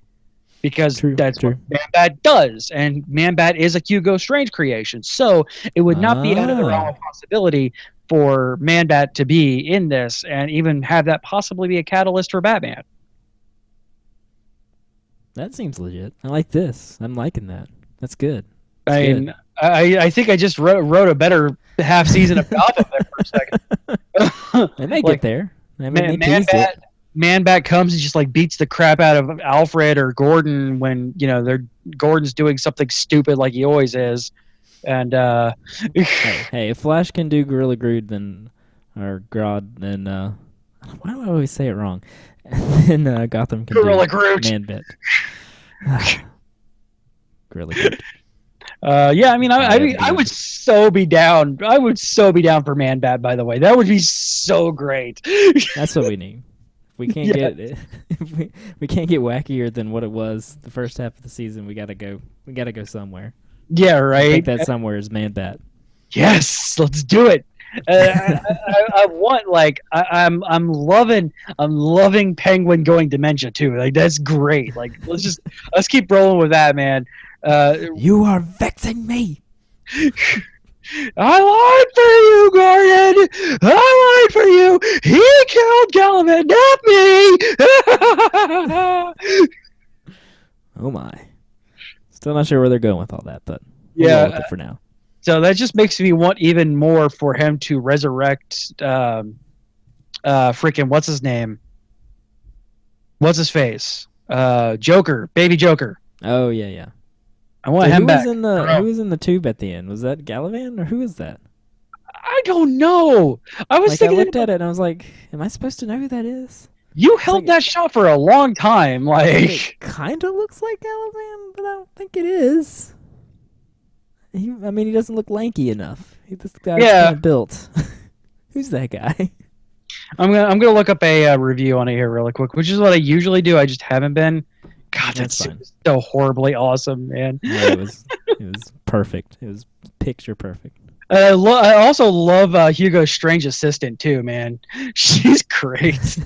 S1: because that's what Man-Bat does, and Man-Bat is a Hugo Strange creation, so it would not be out of the realm of possibility for Man-Bat to be in this and even have that possibly be a catalyst for Batman.
S2: That seems legit. I like this. I'm liking that. That's good.
S1: I think I just wrote a better half season of Gotham there for a second.
S2: They may get there.
S1: Man-Bat comes and just like beats the crap out of Alfred or Gordon when Gordon's doing something stupid like he always is. And
S2: hey, if Flash can do Gorilla Grodd, then why do I always say it wrong? Then Gotham can
S1: Gorilla
S2: do
S1: Grodd.
S2: Man-Bat. Gorilla Grodd.
S1: Yeah, I mean, I would so be down. I would so be down for Man-Bat. By the way, that would be so great.
S2: That's what we need. We can't get if we can't get wackier than what it was the first half of the season. We gotta go somewhere.
S1: Yeah, right.
S2: I think that somewhere is Man-Bat.
S1: Yes, let's do it. I want I'm loving Penguin going dementia too. Like that's great. Like let's keep rolling with that, man.
S2: You are vexing me.
S1: I lied for you, Gordon. I lied for you. He killed Gallivant, not me.
S2: Oh my. Still not sure where they're going with all that, but
S1: yeah,
S2: with it for now.
S1: So that just makes me want even more for him to resurrect freaking what's his name? What's his face? Joker, baby Joker.
S2: Oh yeah.
S1: I want him back.
S2: Who was in the tube at the end? Was that Gallivant or who is that?
S1: I don't know. I was thinking.
S2: I looked at it and I was like, "Am I supposed to know who that is?"
S1: You held that shot for a long time.
S2: It kind of looks like Caliban, but I don't think it is. He doesn't look lanky enough. This guy's kind of built. Who's that guy?
S1: I'm gonna look up a review on it here really quick, which is what I usually do. I just haven't been. God, that's so horribly awesome, man.
S2: Yeah, it was perfect. It was picture perfect.
S1: I also love Hugo's strange assistant too, man. She's great.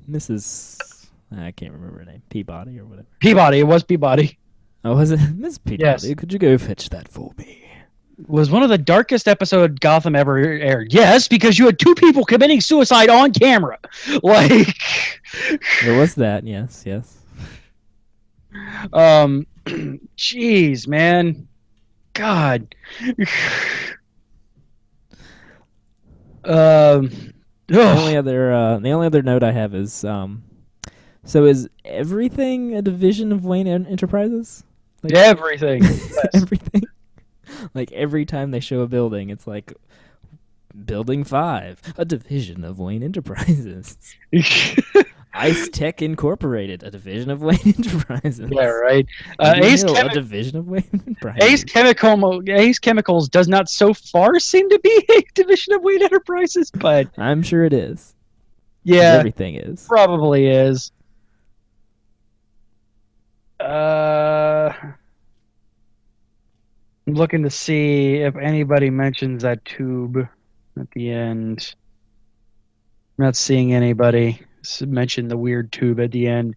S2: Mrs. I can't remember her name. Peabody or whatever.
S1: Peabody. It was Peabody.
S2: Oh, was it Miss Peabody?
S1: Yes.
S2: Could you go fetch that for me?
S1: Was one of the darkest episodes Gotham ever aired. Yes, because you had two people committing suicide on camera. Like,
S2: there was that. Yes.
S1: Jeez, man. God.
S2: The only other note I have is so is everything a division of Wayne Enterprises? Like,
S1: everything.
S2: Everything. Like every time they show a building, it's like Building 5, a division of Wayne Enterprises. Ice Tech Incorporated, a division of Wayne Enterprises.
S1: Yeah, right.
S2: A division of Wayne Enterprises.
S1: Ace Chemicals does not so far seem to be a division of Wayne Enterprises, but
S2: I'm sure it is.
S1: Yeah,
S2: everything is.
S1: Probably is. I'm looking to see if anybody mentions that tube at the end. I'm not seeing anybody mention the weird tube at the end.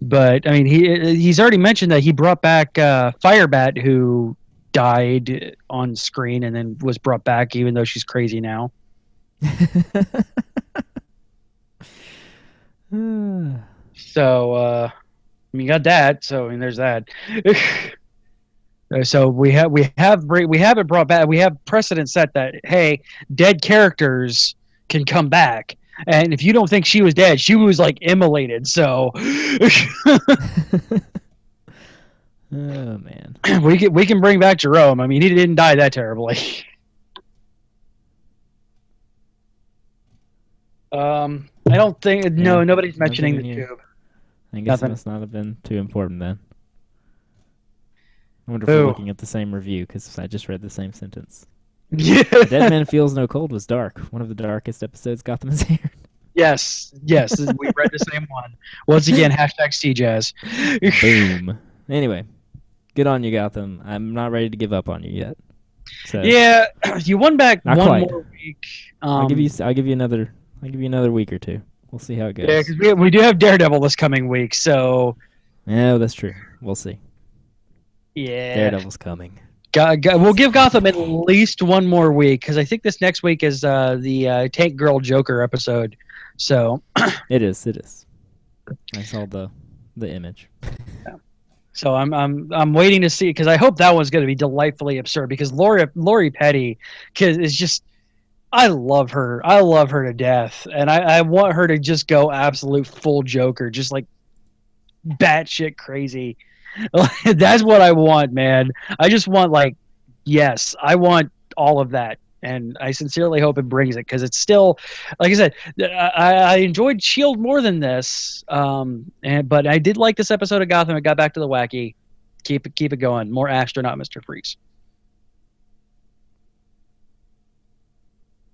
S1: But, I mean, he's already mentioned that he brought back Firebat, who died on screen and then was brought back, even though she's crazy now. So, you got that. So, I mean, there's that. So we have it brought back. We have precedent set that, hey, dead characters can come back. And if you don't think she was dead, she was like immolated. So,
S2: oh man,
S1: we can bring back Jerome. I mean, he didn't die that terribly. I don't think. No, nobody's mentioning the tube.
S2: I guess it must not have been too important then. I wonder if we're looking at the same review because I just read the same sentence.
S1: Yeah.
S2: Dead Man Feels No Cold was dark. One of the darkest episodes Gotham has aired.
S1: Yes, we read the same one. Once again, hashtag CJazz.
S2: Boom. Anyway, good on you, Gotham. I'm not ready to give up on you yet. So,
S1: yeah, you won back
S2: not
S1: one
S2: quite.
S1: more week.
S2: I'll give you another week or two. We'll see how it goes.
S1: Yeah, because we do have Daredevil this coming week, so.
S2: Yeah, that's true. We'll see.
S1: Yeah.
S2: Daredevil's coming.
S1: We'll give Gotham at least one more week because I think this next week is the Tank Girl Joker episode. So
S2: it is. I saw the image.
S1: Yeah. So I'm waiting to see because I hope that one's going to be delightfully absurd because Lori Petty is just I love her to death and I want her to just go absolute full Joker, just like batshit crazy. That's what I want, man. I just want yes, I want all of that, and I sincerely hope it brings it because it's still, like I said, I enjoyed Shield more than this, but I did like this episode of Gotham. It got back to the wacky. Keep it going. More Astronaut, Mr. Freeze.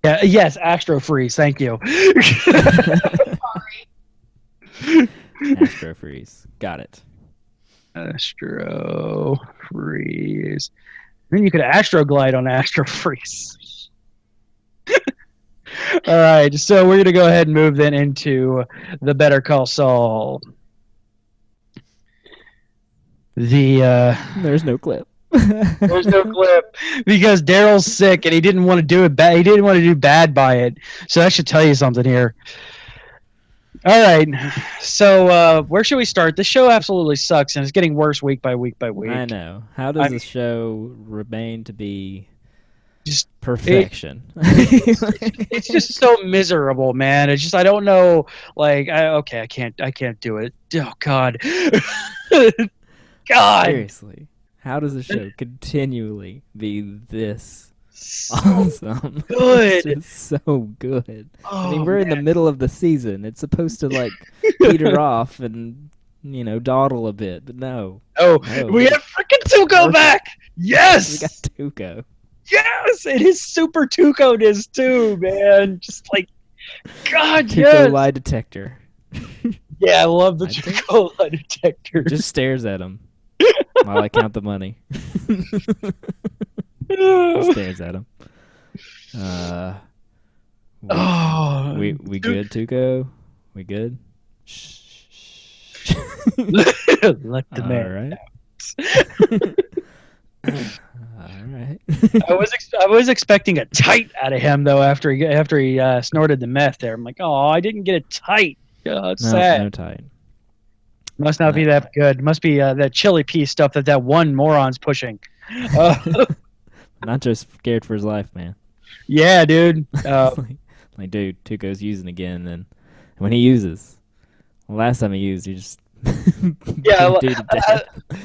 S1: Yeah, yes, Astro Freeze. Thank you.
S2: Astro Freeze. Got it.
S1: Astro Freeze. Then you could Astro Glide on Astro Freeze. All right, so we're gonna go ahead and move then into the Better Call Saul.
S2: There's no clip.
S1: There's no clip because Daryl's sick and he didn't want to do it bad. He didn't want to do bad by it. So that should tell you something here. All right, so where should we start? This show absolutely sucks, and it's getting worse week by week by week.
S2: I know. How does the show remain to be just perfection?
S1: It's just so miserable, man. It's just I don't know. I can't do it. Oh God, God.
S2: Seriously, how does the show continually be this awesome.
S1: Good.
S2: It's just so good.
S1: Oh,
S2: I mean, we're in the middle of the season. It's supposed to like peter off and dawdle a bit, but no.
S1: Oh,
S2: No.
S1: we have freaking Tuco
S2: Perfect.
S1: back. Yes,
S2: We got Tuco.
S1: yes, and his super Tuco-ness too, man. Just like, God,
S2: Tuco
S1: yes.
S2: lie detector.
S1: Yeah, I love the
S2: I think-
S1: Tuco lie detector.
S2: Just stares at him while I count the money. Just stares at him.
S1: Oh,
S2: we good, Tuco? We good?
S1: let the man.
S2: All right.
S1: I was expecting a tight out of him though after he snorted the meth there. I'm like, oh, I didn't get a tight. Oh, it's sad.
S2: No tight.
S1: Must not be that good. Must be that chili pea stuff that one moron's pushing.
S2: Not just scared for his life, man.
S1: Yeah, dude.
S2: Like, dude, Tuco's using again, and when he uses, the last time he used, he just
S1: yeah,
S2: dude to death.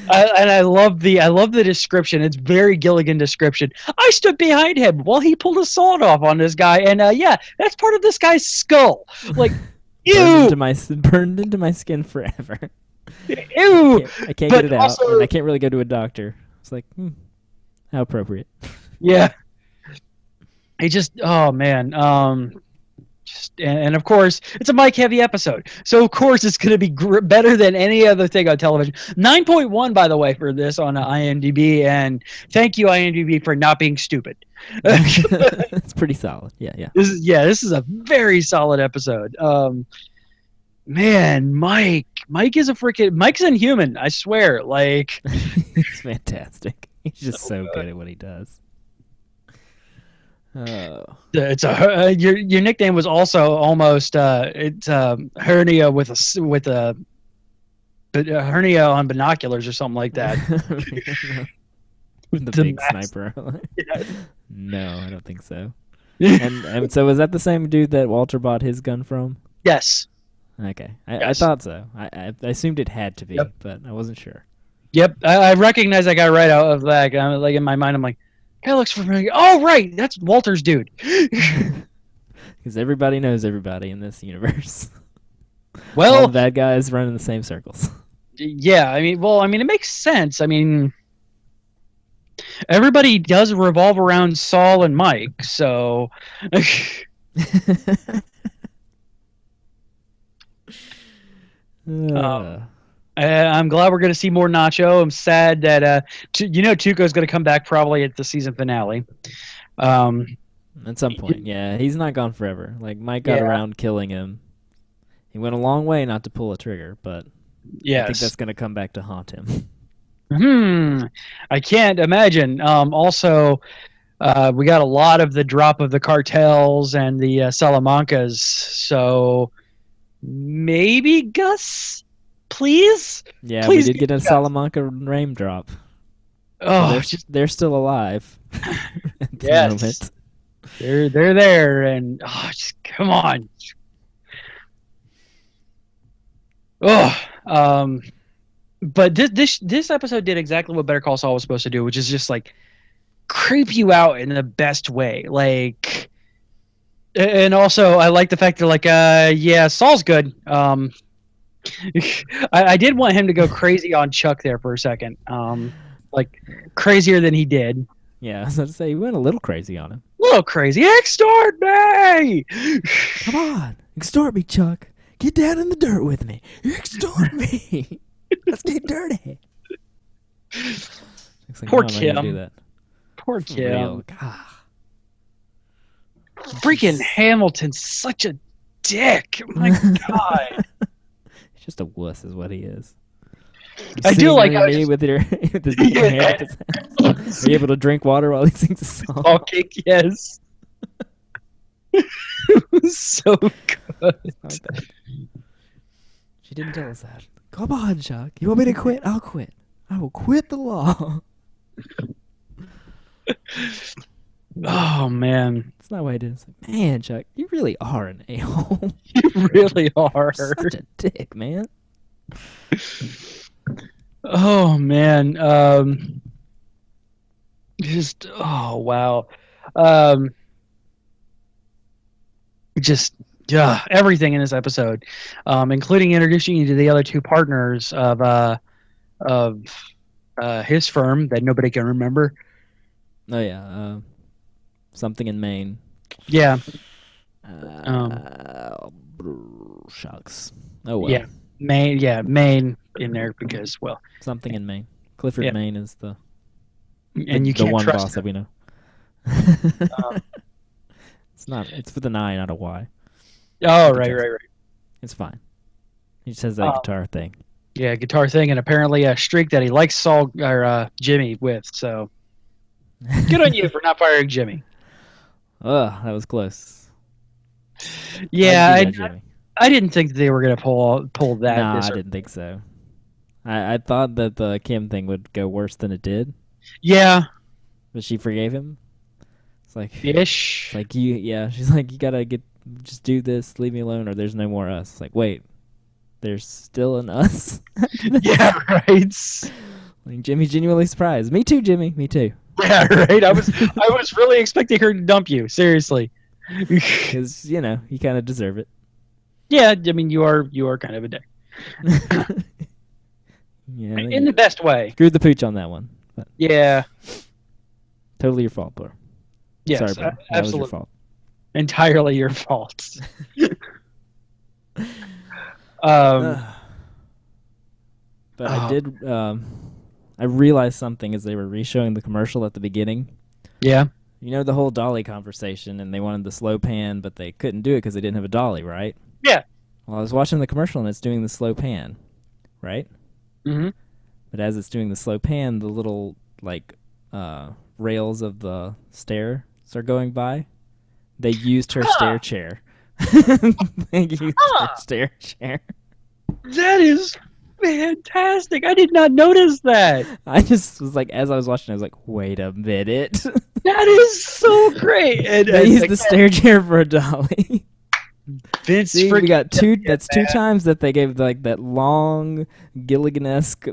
S1: I love the description. It's very Gilligan description. I stood behind him while he pulled a sword off on this guy, and yeah, that's part of this guy's skull. Like, ew,
S2: burned into my skin forever.
S1: Ew,
S2: I can't get it out, and I can't really go to a doctor. It's like, how appropriate.
S1: Yeah. He just, oh man, and of course it's a Mike heavy episode, so of course it's going to be better than any other thing on television. 9.1 by the way for this on IMDb, and thank you IMDb for not being stupid.
S2: It's pretty solid. Yeah.
S1: This is a very solid episode. Man, Mike is Mike's inhuman, I swear. Like,
S2: he's fantastic. He's just so good at what he does.
S1: It's your nickname was also almost it's hernia with a hernia on binoculars or something like that.
S2: The big sniper. No, I don't think so. And so was that the same dude that Walter bought his gun from?
S1: Yes.
S2: Okay, I thought so. I assumed it had to be, but I wasn't sure.
S1: Yep, I recognized that guy right out of that. I'm like in my mind, I'm like, guy looks familiar. Oh, right, that's Walter's dude.
S2: Because everybody knows everybody in this universe.
S1: Well,
S2: all the bad guys run in the same circles.
S1: Yeah, I mean, it makes sense. I mean, everybody does revolve around Saul and Mike, so. I'm glad we're going to see more Nacho. I'm sad that Tuco's going to come back probably at the season finale.
S2: At some point, yeah, he's not gone forever. Like Mike got around killing him. He went a long way not to pull a trigger, but I think that's going to come back to haunt him.
S1: I can't imagine. Also, we got a lot of the drop of the cartels and the Salamancas, so maybe Gus. Please?
S2: Yeah,
S1: please
S2: we did get a Salamanca rain drop.
S1: Oh,
S2: they're still alive. At the moment.
S1: They're there, and just come on. But this episode did exactly what Better Call Saul was supposed to do, which is just like creep you out in the best way. Like, and also I like the fact that like Saul's good. I did want him to go crazy on Chuck there for a second. Like crazier than he did.
S2: Yeah, I was about to say, he went a little crazy on him.
S1: A little crazy. Extort me!
S2: Come on, extort me, Chuck. Get down in the dirt with me. Extort me. Let's get dirty. Like,
S1: Poor
S2: no,
S1: Kim.
S2: do that.
S1: Poor Kim.
S2: Real. God.
S1: Freaking Hamilton's such a dick. My God.
S2: He's just a wuss, is what he is.
S1: I do like
S2: how you with your with his hand up his ass. Are you able to drink water while he sings a song?
S1: Oh, kick, yes. It was so good.
S2: She didn't tell us that. Come on, Chuck. You want me to quit? I'll quit. I will quit the law.
S1: Oh, man.
S2: That's not what I did. It's like, man, Chuck, you really are an a-hole.
S1: You really are.
S2: Such a dick, man.
S1: Oh, man. Oh, wow. Just everything in this episode, including introducing you to the other two partners of his firm that nobody can remember.
S2: Oh yeah, something in Maine.
S1: Yeah.
S2: Shucks. Oh well.
S1: Yeah, Maine. Yeah, Maine in there because
S2: something in Maine. Clifford, Maine is the
S1: and you can't
S2: one
S1: trust
S2: boss that we know. It's not. It's with an I, not a Y.
S1: Oh, right.
S2: It's fine. He just has that guitar thing.
S1: Yeah, guitar thing, and apparently a streak that he likes Saul or Jimmy with. So good on you for not firing Jimmy.
S2: Ugh, that was close.
S1: Yeah, I didn't think they were gonna pull that.
S2: No, I didn't think so. I thought that the Kim thing would go worse than it did.
S1: Yeah,
S2: but she forgave him. It's like
S1: ish.
S2: It's like she's like, you gotta just do this, leave me alone, or there's no more us. It's like, wait, there's still an us.
S1: Yeah, right.
S2: Like Jimmy's genuinely surprised. Me too, Jimmy. Me too.
S1: Yeah, right. I was really expecting her to dump you. Seriously,
S2: because you kind of deserve it.
S1: Yeah, I mean you are kind of a dick.
S2: Yeah,
S1: in the best way.
S2: Screwed the pooch on that one. But
S1: yeah.
S2: Totally your fault, bro.
S1: Yes,
S2: sorry, bro. That
S1: absolutely.
S2: was your fault.
S1: Entirely your fault.
S2: But I did. I realized something as they were re-showing the commercial at the beginning.
S1: Yeah.
S2: You know the whole dolly conversation, and they wanted the slow pan, but they couldn't do it because they didn't have a dolly, right?
S1: Yeah.
S2: Well, I was watching the commercial, and it's doing the slow pan, right?
S1: Mm-hmm.
S2: But as it's doing the slow pan, the little rails of the stairs are going by. They used her stair chair. They used her stair chair.
S1: That is fantastic. I did not notice that.
S2: I just was like, as I was watching, I was like, wait a minute.
S1: That is so great. And
S2: they used the stair chair for a dolly.
S1: Vince,
S2: see, we got two. That's two times that they gave like that long Gilligan-esque,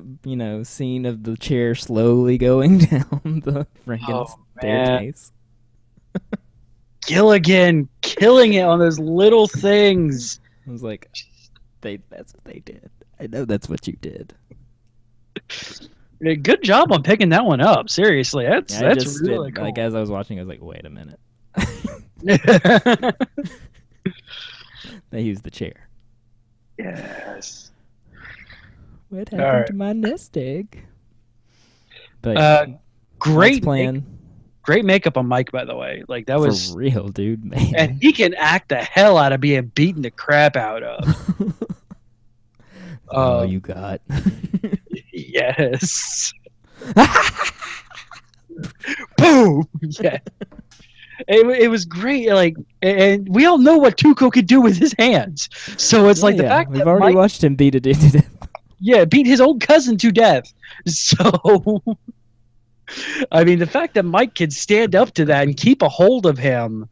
S2: scene of the chair slowly going down the freaking staircase.
S1: Gilligan killing it on those little things.
S2: I was like, that's what they did. I know that's what you did.
S1: Good job on picking that one up. Seriously, that's really cool.
S2: Like as I was watching, I was like, wait a minute. They used the chair.
S1: Yes.
S2: What happened to my nest egg? But
S1: great
S2: plan.
S1: Great makeup on Mike, by the way. Like that was
S2: for real, dude. Man.
S1: And he can act the hell out of being beaten the crap out of.
S2: You got.
S1: Yes. Boom. Yeah. It was great. Like, and we all know what Tuco could do with his hands. So it's like the fact
S2: we've
S1: that
S2: already watched him beat a dude to death.
S1: Yeah, beat his old cousin to death. So, I mean, the fact that Mike can stand up to that and keep a hold of him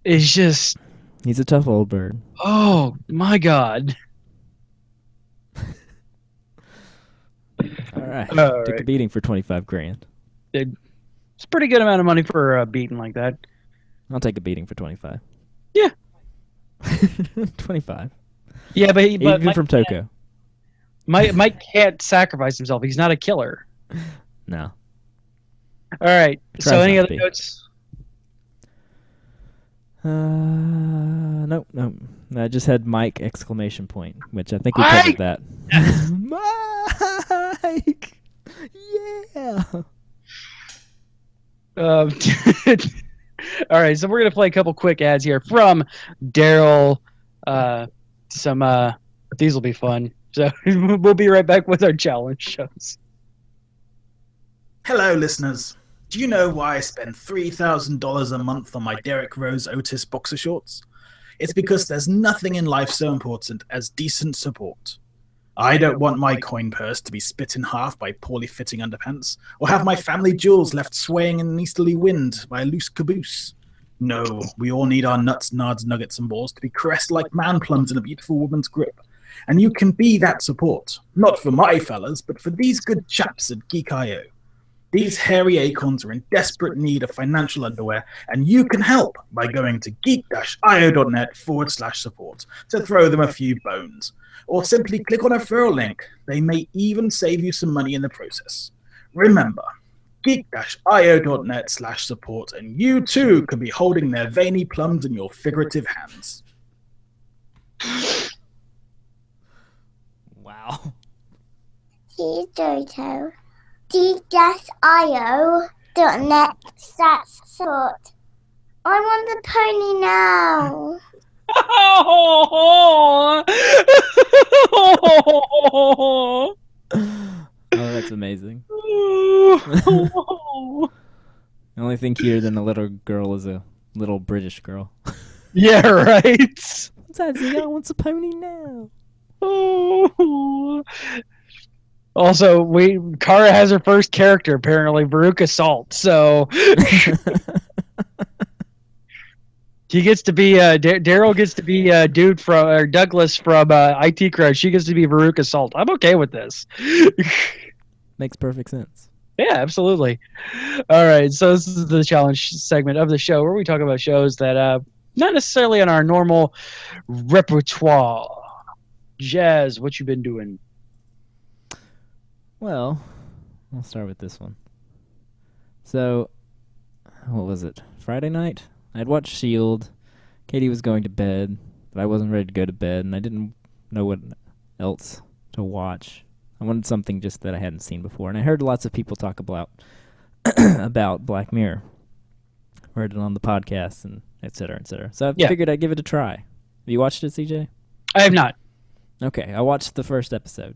S1: is just.
S2: He's a tough old bird.
S1: Oh my God.
S2: All right. Took a beating for $25,000.
S1: It's a pretty good amount of money for a beating like that.
S2: I'll take a beating for 25.
S1: Yeah.
S2: 25.
S1: Yeah, but
S2: even from Toko.
S1: Mike can't sacrifice himself. He's not a killer.
S2: No.
S1: All right. So any other notes?
S2: Nope. I just had Mike ! Which I think we covered that. Mike! Yeah.
S1: All right, so we're gonna play a couple quick ads here from Daryl. These will be fun. So we'll be right back with our challenge shows.
S6: Hello, listeners. Do you know why I spend $3,000 a month on my Derek Rose Otis boxer shorts? It's because there's nothing in life so important as decent support. I don't want my coin purse to be split in half by poorly fitting underpants, or have my family jewels left swaying in an easterly wind by a loose caboose. No, we all need our nuts, nards, nuggets, and balls to be caressed like man plums in a beautiful woman's grip. And you can be that support, not for my fellas, but for these good chaps at Geek.io. These hairy acorns are in desperate need of financial underwear, and you can help by going to geek-io.net/support to throw them a few bones. Or simply click on a referral link. They may even save you some money in the process. Remember, geek-io.net/support, and you too can be holding their veiny plums in your figurative hands.
S2: Wow.
S10: Here's Joto. geek-io.net/support. I want the pony now.
S2: Oh, that's amazing. The only thing cuter than a little girl is a little British girl.
S1: Yeah, right.
S2: Zazie, I want a pony now.
S1: Also, Kara has her first character apparently, Veruca Salt. So he gets to be Daryl gets to be dude from or Douglas from IT Crowd. She gets to be Veruca Salt. I'm okay with this.
S2: Makes perfect sense.
S1: Yeah, absolutely. All right, so this is the challenge segment of the show where we talk about shows that not necessarily on our normal repertoire. Jazz, what you been doing?
S2: Well, I'll start with this one. So, what was it? Friday night? I'd watched S.H.I.E.L.D. Katie was going to bed, but I wasn't ready to go to bed, and I didn't know what else to watch. I wanted something just that I hadn't seen before, and I heard lots of people talk about about Black Mirror. Heard it on the podcast, and et cetera, et cetera. So I figured I'd give it a try. Have you watched it, CJ?
S1: I have not.
S2: Okay, I watched the first episode.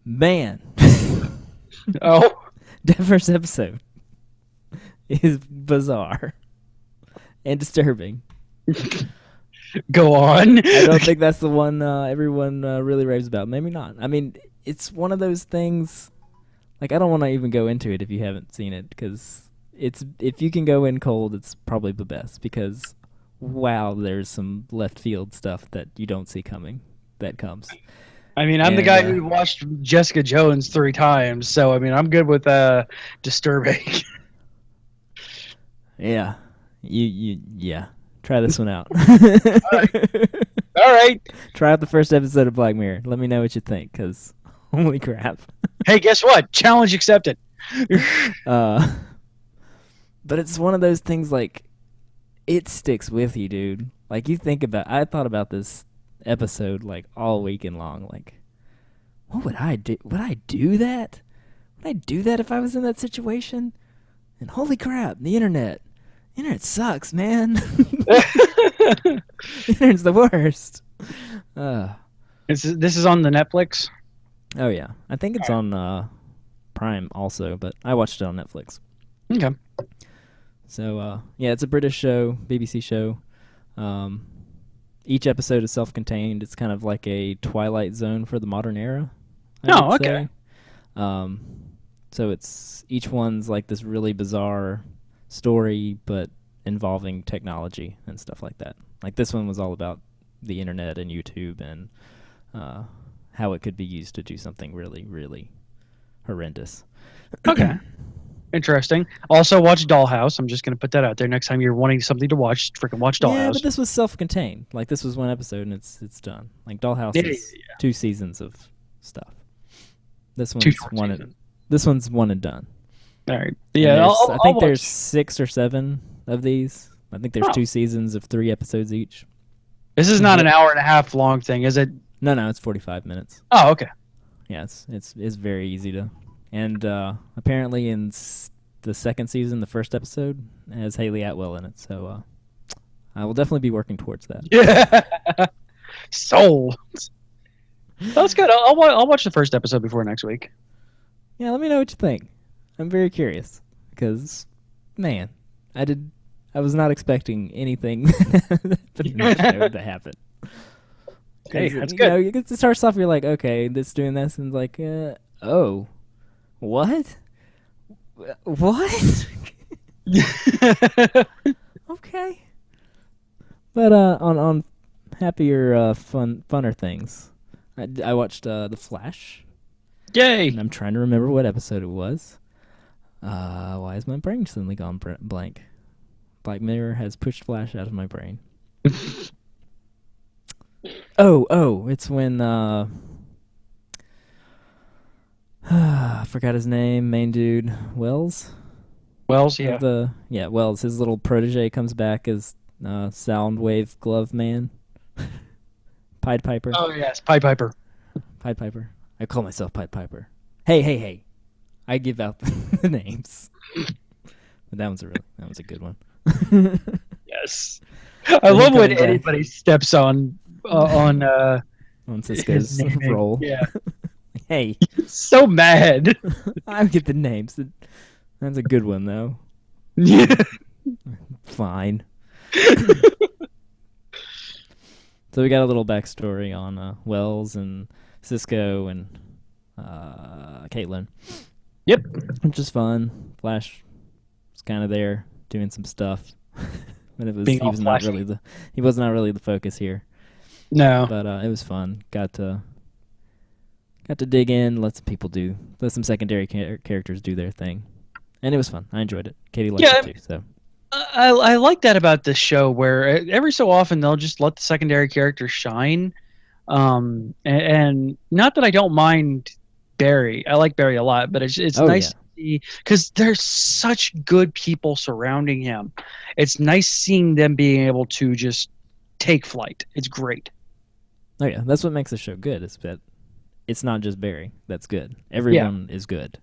S2: Man.
S1: Oh.
S2: That first episode is bizarre and disturbing.
S1: Go on.
S2: I don't think that's the one everyone really raves about. Maybe not. I mean, it's one of those things, like, I don't want to even go into it if you haven't seen it, because if you can go in cold, it's probably the best, because, wow, there's some left field stuff that you don't see coming that comes.
S1: I mean, I'm the guy who watched Jessica Jones 3 times, so I mean, I'm good with disturbing.
S2: Yeah, yeah. Try this one out.
S1: All right.
S2: Try out the first episode of Black Mirror. Let me know what you think, because holy crap.
S1: Hey, guess what? Challenge accepted.
S2: But it's one of those things, like, it sticks with you, dude. Like, you think about, I thought about this episode like all weekend long, like, what would I do? Would I do that? Would I do that if I was in that situation? And holy crap, the internet sucks, man. The internet's the worst.
S1: This is on the Netflix?
S2: Oh yeah, I think it's on Prime also, but I watched it on Netflix.
S1: Okay.
S2: So yeah, it's a British show, BBC show. Each episode is self-contained. It's kind of like a Twilight Zone for the modern era. I would say. So it's each one's like this really bizarre story, but involving technology and stuff like that. Like this one was all about the internet and YouTube and how it could be used to do something really, really horrendous.
S1: Okay. Interesting. Also, watch Dollhouse. I'm just going to put that out there. Next time you're wanting something to watch, freaking watch Dollhouse.
S2: Yeah, but this was self-contained. Like, this was one episode, and it's done. Like, Dollhouse is 2 seasons of stuff. This one's one and done.
S1: All right. Yeah,
S2: I think there's 6 or 7 of these. I think there's 2 seasons of 3 episodes each.
S1: This is not an hour and a half long thing, is it?
S2: No, it's 45 minutes.
S1: Oh, okay.
S2: Yeah, it's very easy to... And apparently in the second season, the first episode has Haley Atwell in it. So I will definitely be working towards that.
S1: Yeah. Sold. That's good. I'll watch the first episode before next week.
S2: Yeah, let me know what you think. I'm very curious because, man, I was not expecting anything to happen.
S1: Hey, that's good.
S2: It starts off, you're like, okay, this doing this, and like, oh. What? Okay. But on happier, funner things, I watched The Flash.
S1: Yay!
S2: And I'm trying to remember what episode it was. Why is my brain suddenly gone blank? Black Mirror has pushed Flash out of my brain. It's when I forgot his name. Main dude, Wells.
S1: Wells, yeah.
S2: Wells. His little protege comes back as Soundwave Glove Man. Pied Piper.
S1: Oh yes, Pied Piper.
S2: Pied Piper. I call myself Pied Piper. Hey. I give out the names. But that was a good one.
S1: Yes. I love when anybody steps on
S2: Cisco's role.
S1: Yeah.
S2: Hey.
S1: So mad.
S2: I get the names. That's a good one though.
S1: Yeah.
S2: Fine. So we got a little backstory on Wells and Cisco and Caitlin.
S1: Yep.
S2: Which is fun. Flash was kind of there doing some stuff. But he was not really the focus here.
S1: No.
S2: But it was fun. Got to dig in, let some secondary characters do their thing. And it was fun. I enjoyed it. Katie liked it too. So
S1: I like that about this show, where every so often they'll just let the secondary characters shine. And not that I don't mind Barry. I like Barry a lot, but it's nice to see, because there's such good people surrounding him. It's nice seeing them being able to just take flight. It's great.
S2: Oh yeah, that's what makes the show good. Is that it's not just Barry that's good. Everyone is good.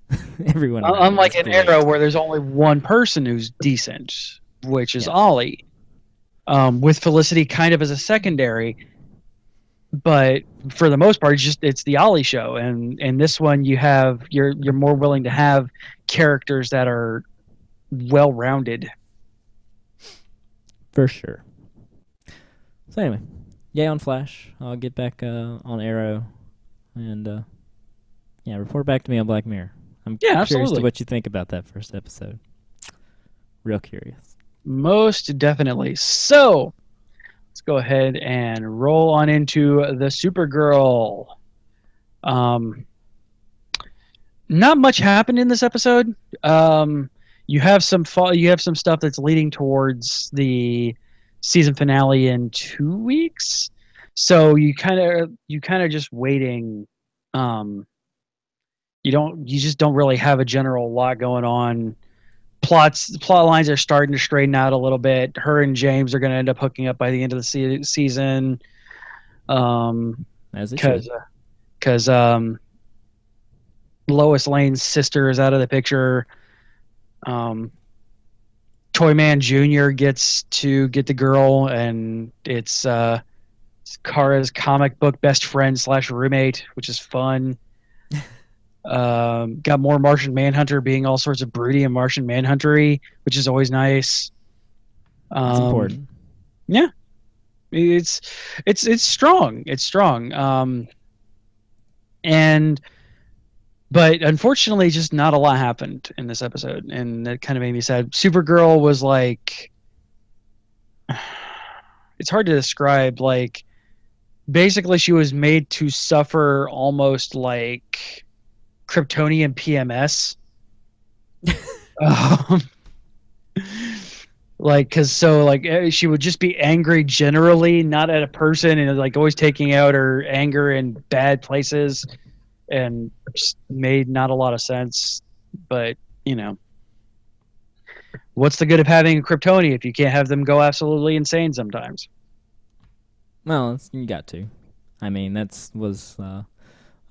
S2: Everyone.
S1: Unlike an Arrow where there's only one person who's decent, which is Ollie, with Felicity kind of as a secondary. But for the most part, it's the Ollie show, and in this one you're more willing to have characters that are well rounded.
S2: For sure. So anyway, yay on Flash. I'll get back on Arrow, and report back to me on Black Mirror. I'm curious to what you think about that first episode. Real curious.
S1: Most definitely. So let's go ahead and roll on into the Supergirl. Not much happened in this episode. You have some stuff that's leading towards the season finale in 2 weeks. So you kind of just waiting. You just don't really have a general lot going on. Plot lines are starting to straighten out a little bit. Her and James are going to end up hooking up by the end of the season.
S2: As it should.
S1: Because Lois Lane's sister is out of the picture. Toyman Jr. gets to get the girl, and it's Kara's comic book best friend / roommate, which is fun. Got more Martian Manhunter being all sorts of broody and Martian Manhunter-y, which is always nice.
S2: It's important.
S1: Yeah, it's strong. It's strong. But unfortunately, just not a lot happened in this episode, and that kind of made me sad. Supergirl was like, it's hard to describe. Like, basically, she was made to suffer almost like Kryptonian PMS. She would just be angry generally, not at a person, and like always taking out her anger in bad places, and just made not a lot of sense. But what's the good of having a Kryptonian if you can't have them go absolutely insane sometimes?
S2: Well, you got to. I mean, that was a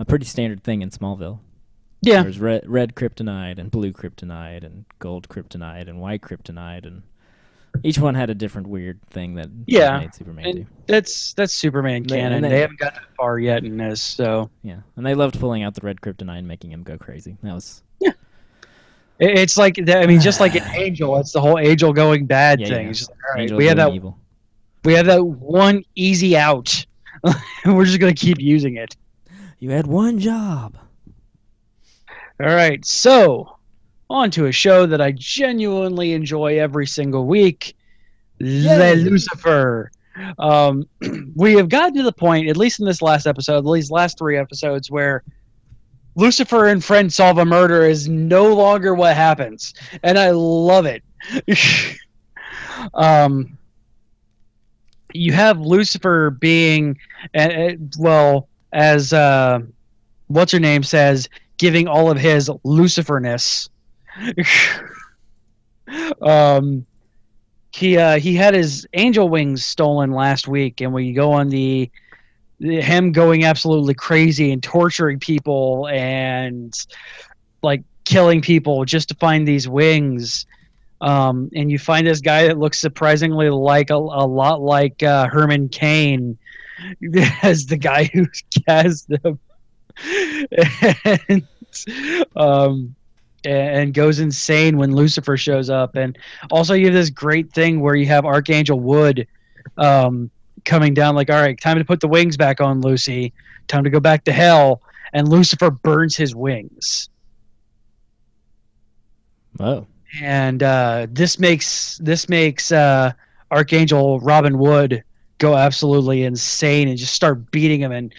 S2: pretty standard thing in Smallville.
S1: Yeah.
S2: There's red kryptonite and blue kryptonite and gold kryptonite and white kryptonite, and each one had a different weird thing that made Superman do.
S1: That's Superman canon. They haven't got that far yet in this, so
S2: yeah. And they loved pulling out the red kryptonite and making him go crazy. That was
S1: It's like just like an Angel. It's the whole Angel going bad thing.
S2: Yeah.
S1: It's just like, all right,
S2: Angel
S1: we have that.
S2: Evil.
S1: We have that one easy out. We're just gonna keep using it.
S2: You had one job.
S1: All right, so on to a show that I genuinely enjoy every single week, Lucifer. We have gotten to the point, at least in this last episode, at least last 3 episodes, where Lucifer and friends solve a murder is no longer what happens, and I love it. You have Lucifer being, well, as what's her name says, giving all of his Luciferness. He had his angel wings stolen last week, and we go on him going absolutely crazy and torturing people and like killing people just to find these wings. And you find this guy that looks surprisingly like a lot like Herman Cain as the guy who cast them. and, and goes insane when Lucifer shows up. And also you have this great thing where you have Archangel Wood coming down like, all right, time to put the wings back on, Lucy. Time to go back to hell. And Lucifer burns his wings.
S2: Oh.
S1: And this makes Archangel Robin Wood go absolutely insane and just start beating him. And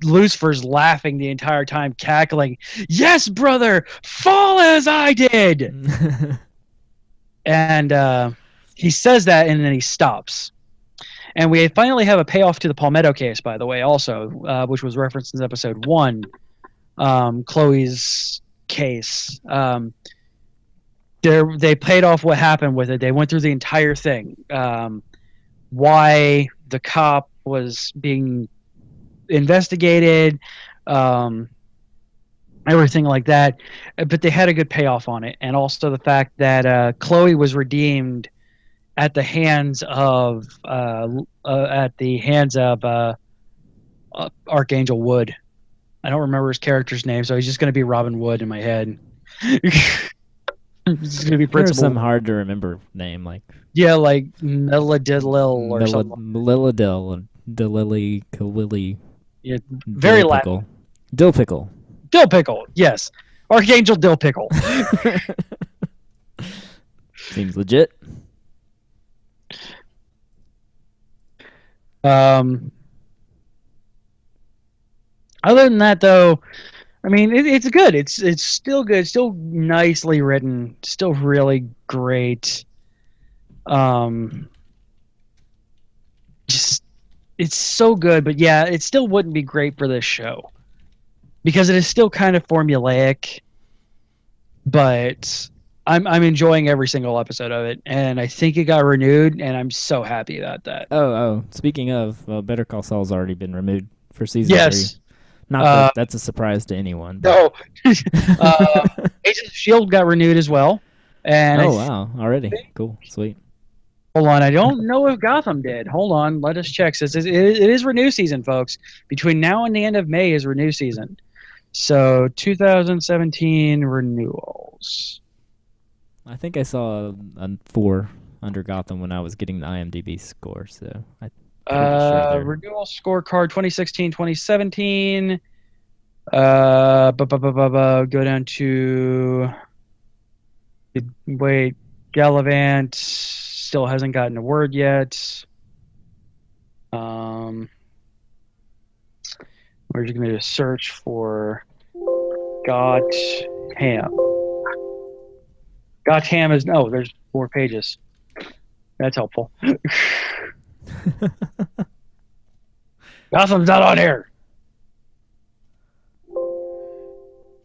S1: Lucifer's laughing the entire time, cackling, "Yes, brother, fall as I did." And he says that, and then he stops. And we finally have a payoff to the Palmetto case, by the way, also, which was referenced in episode 1, Chloe's case. They paid off what happened with it. They went through the entire thing. Why the cop was being investigated, everything like that. But they had a good payoff on it. And also the fact that Chloe was redeemed at the hands of Archangel Wood. I don't remember his character's name, so he's just going to be Robin Wood in my head. It's going to be Principal.
S2: There's some hard to remember name like
S1: Meladilil or something.
S2: Melidil, Delily, Kalili.
S1: Yeah, very Latin.
S2: Dill Pickle.
S1: Dill Pickle, yes. Archangel Dill Pickle.
S2: Seems legit.
S1: Other than that, though, I mean, it's good. It's still good. Still nicely written. Still really great. Just it's so good. But yeah, it still wouldn't be great for this show because it is still kind of formulaic. But I'm enjoying every single episode of it, and I think it got renewed, and I'm so happy about that.
S2: Oh! Speaking of, Better Call Saul's already been renewed for season 3. Not that that's a surprise to anyone.
S1: No. Agents of S.H.I.E.L.D. got renewed as well. And
S2: wow. Already. Cool. Sweet.
S1: Hold on. I don't know if Gotham did. Hold on. Let us check. It is renew season, folks. Between now and the end of May is renew season. So 2017 renewals.
S2: I think I saw a 4 under Gotham when I was getting the IMDb score. So
S1: renewal scorecard 2016-2017. Go down to Gallivant still hasn't gotten a word yet. We're just going to search for Gotham. Gotham is there's 4 pages. That's helpful. Gotham's not on here.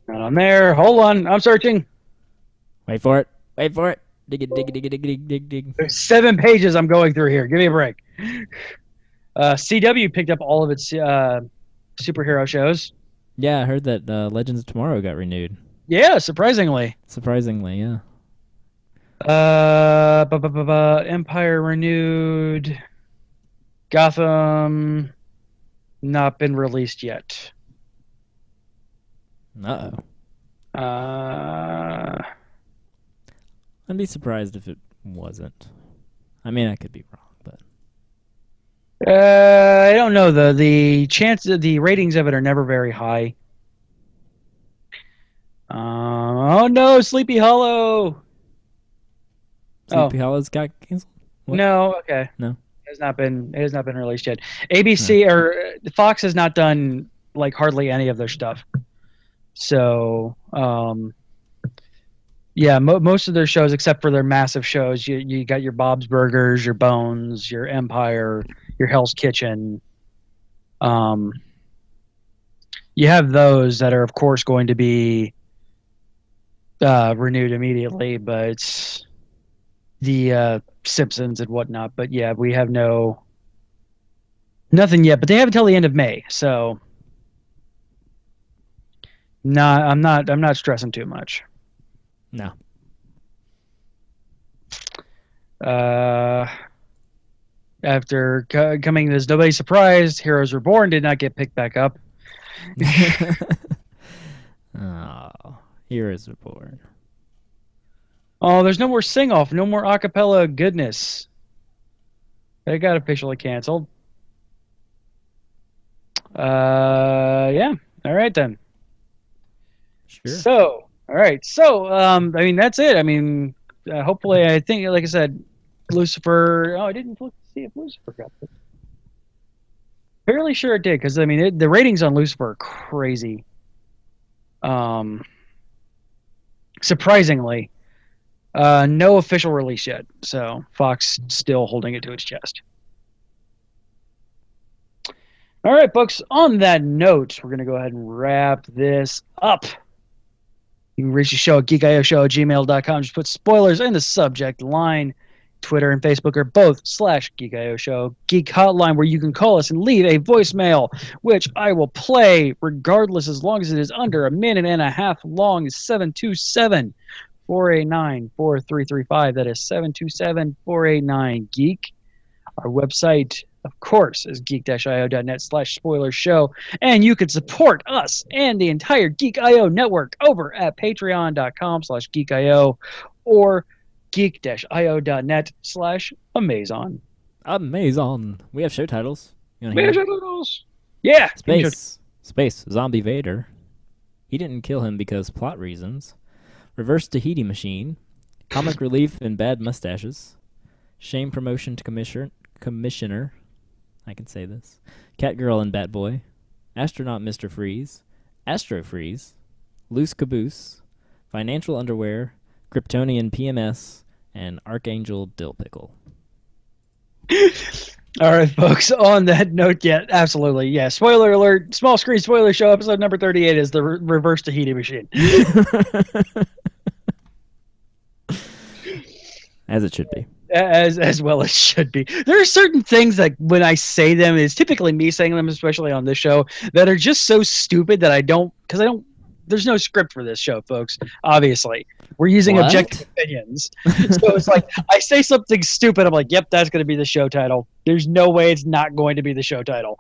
S1: Not on there. Hold on. I'm searching.
S2: Wait for it. Dig it.
S1: There's 7 pages I'm going through here. Give me a break. CW picked up all of its superhero shows.
S2: Yeah, I heard that Legends of Tomorrow got renewed.
S1: Yeah, surprisingly.
S2: Yeah.
S1: Empire renewed. Gotham not been released yet.
S2: I'd be surprised if it wasn't. I mean, I could be wrong, but
S1: I don't know. The ratings of it are never very high. Oh no, Sleepy Hollow.
S2: Sleepy Hollow's got canceled? What?
S1: No, okay.
S2: No.
S1: It has not been released yet. ABC or Fox has not done like hardly any of their stuff. So, yeah, most of their shows, except for their massive shows, you got your Bob's Burgers, your Bones, your Empire, your Hell's Kitchen. You have those that are, of course, going to be renewed immediately, but it's the Simpsons and whatnot. But yeah, we have nothing yet. But they have until the end of May, so I'm not stressing too much.
S2: No.
S1: After coming as nobody's surprised, Heroes Reborn did not get picked back up.
S2: Oh, Heroes Reborn.
S1: Oh, there's no more sing-off, no more acapella goodness. They got officially canceled. Yeah. All right then.
S2: Sure.
S1: So, all right. So, I mean, that's it. I mean, hopefully, I think, like I said, Lucifer. Oh, I didn't look to see if Lucifer got it. Fairly sure it did, because I mean, the ratings on Lucifer are crazy. Surprisingly, no official release yet. So Fox still holding it to its chest. All right, folks. On that note, we're gonna go ahead and wrap this up. You can reach the show at geekioshow@gmail.com. Just put spoilers in the subject line. Twitter and Facebook are both /GeekIO Show. Geek Hotline, where you can call us and leave a voicemail, which I will play regardless, as long as it is under a minute and a half long, is 727-489-4335. That is 727-489-GEEK. Our website, of course, is geek-io.net/spoiler show. And you can support us and the entire Geek.io network over at patreon.com/geekio or geek-io.net/Amazon.
S2: Amazon. We have show titles. You wanna
S1: We
S2: hear
S1: have
S2: them?
S1: show titles. Yeah.
S2: Space. Zombie Vader. He didn't kill him because plot reasons. Reverse Tahiti Machine. Comic Relief and Bad Mustaches. Shame Promotion to Commissioner. I can say this. Catgirl and Batboy. Astronaut Mr. Freeze. Astro Freeze. Loose Caboose. Financial Underwear. Kryptonian PMS. And Archangel Dill Pickle.
S1: All right, folks. On that note, yeah, absolutely. Yeah, spoiler alert. Small screen spoiler show episode number 38 is the Reverse Tahiti Machine.
S2: As it should be.
S1: As well as should be. There are certain things that when I say them, it's typically me saying them, especially on this show, that are just so stupid that I don't, there's no script for this show, folks. Obviously, we're using objective opinions. So it's like, I say something stupid, I'm like, yep, that's going to be the show title. There's no way it's not going to be the show title.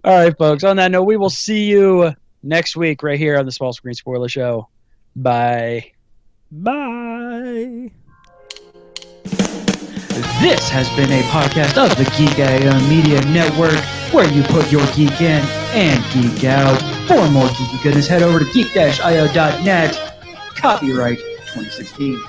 S1: All right, folks. On that note, we will see you next week right here on the Small Screen Spoiler Show. Bye.
S2: Bye.
S1: This has been a podcast of the Geek.io Media Network, where you put your geek in and geek out. For more geeky goodness, head over to geek-io.net. Copyright 2016.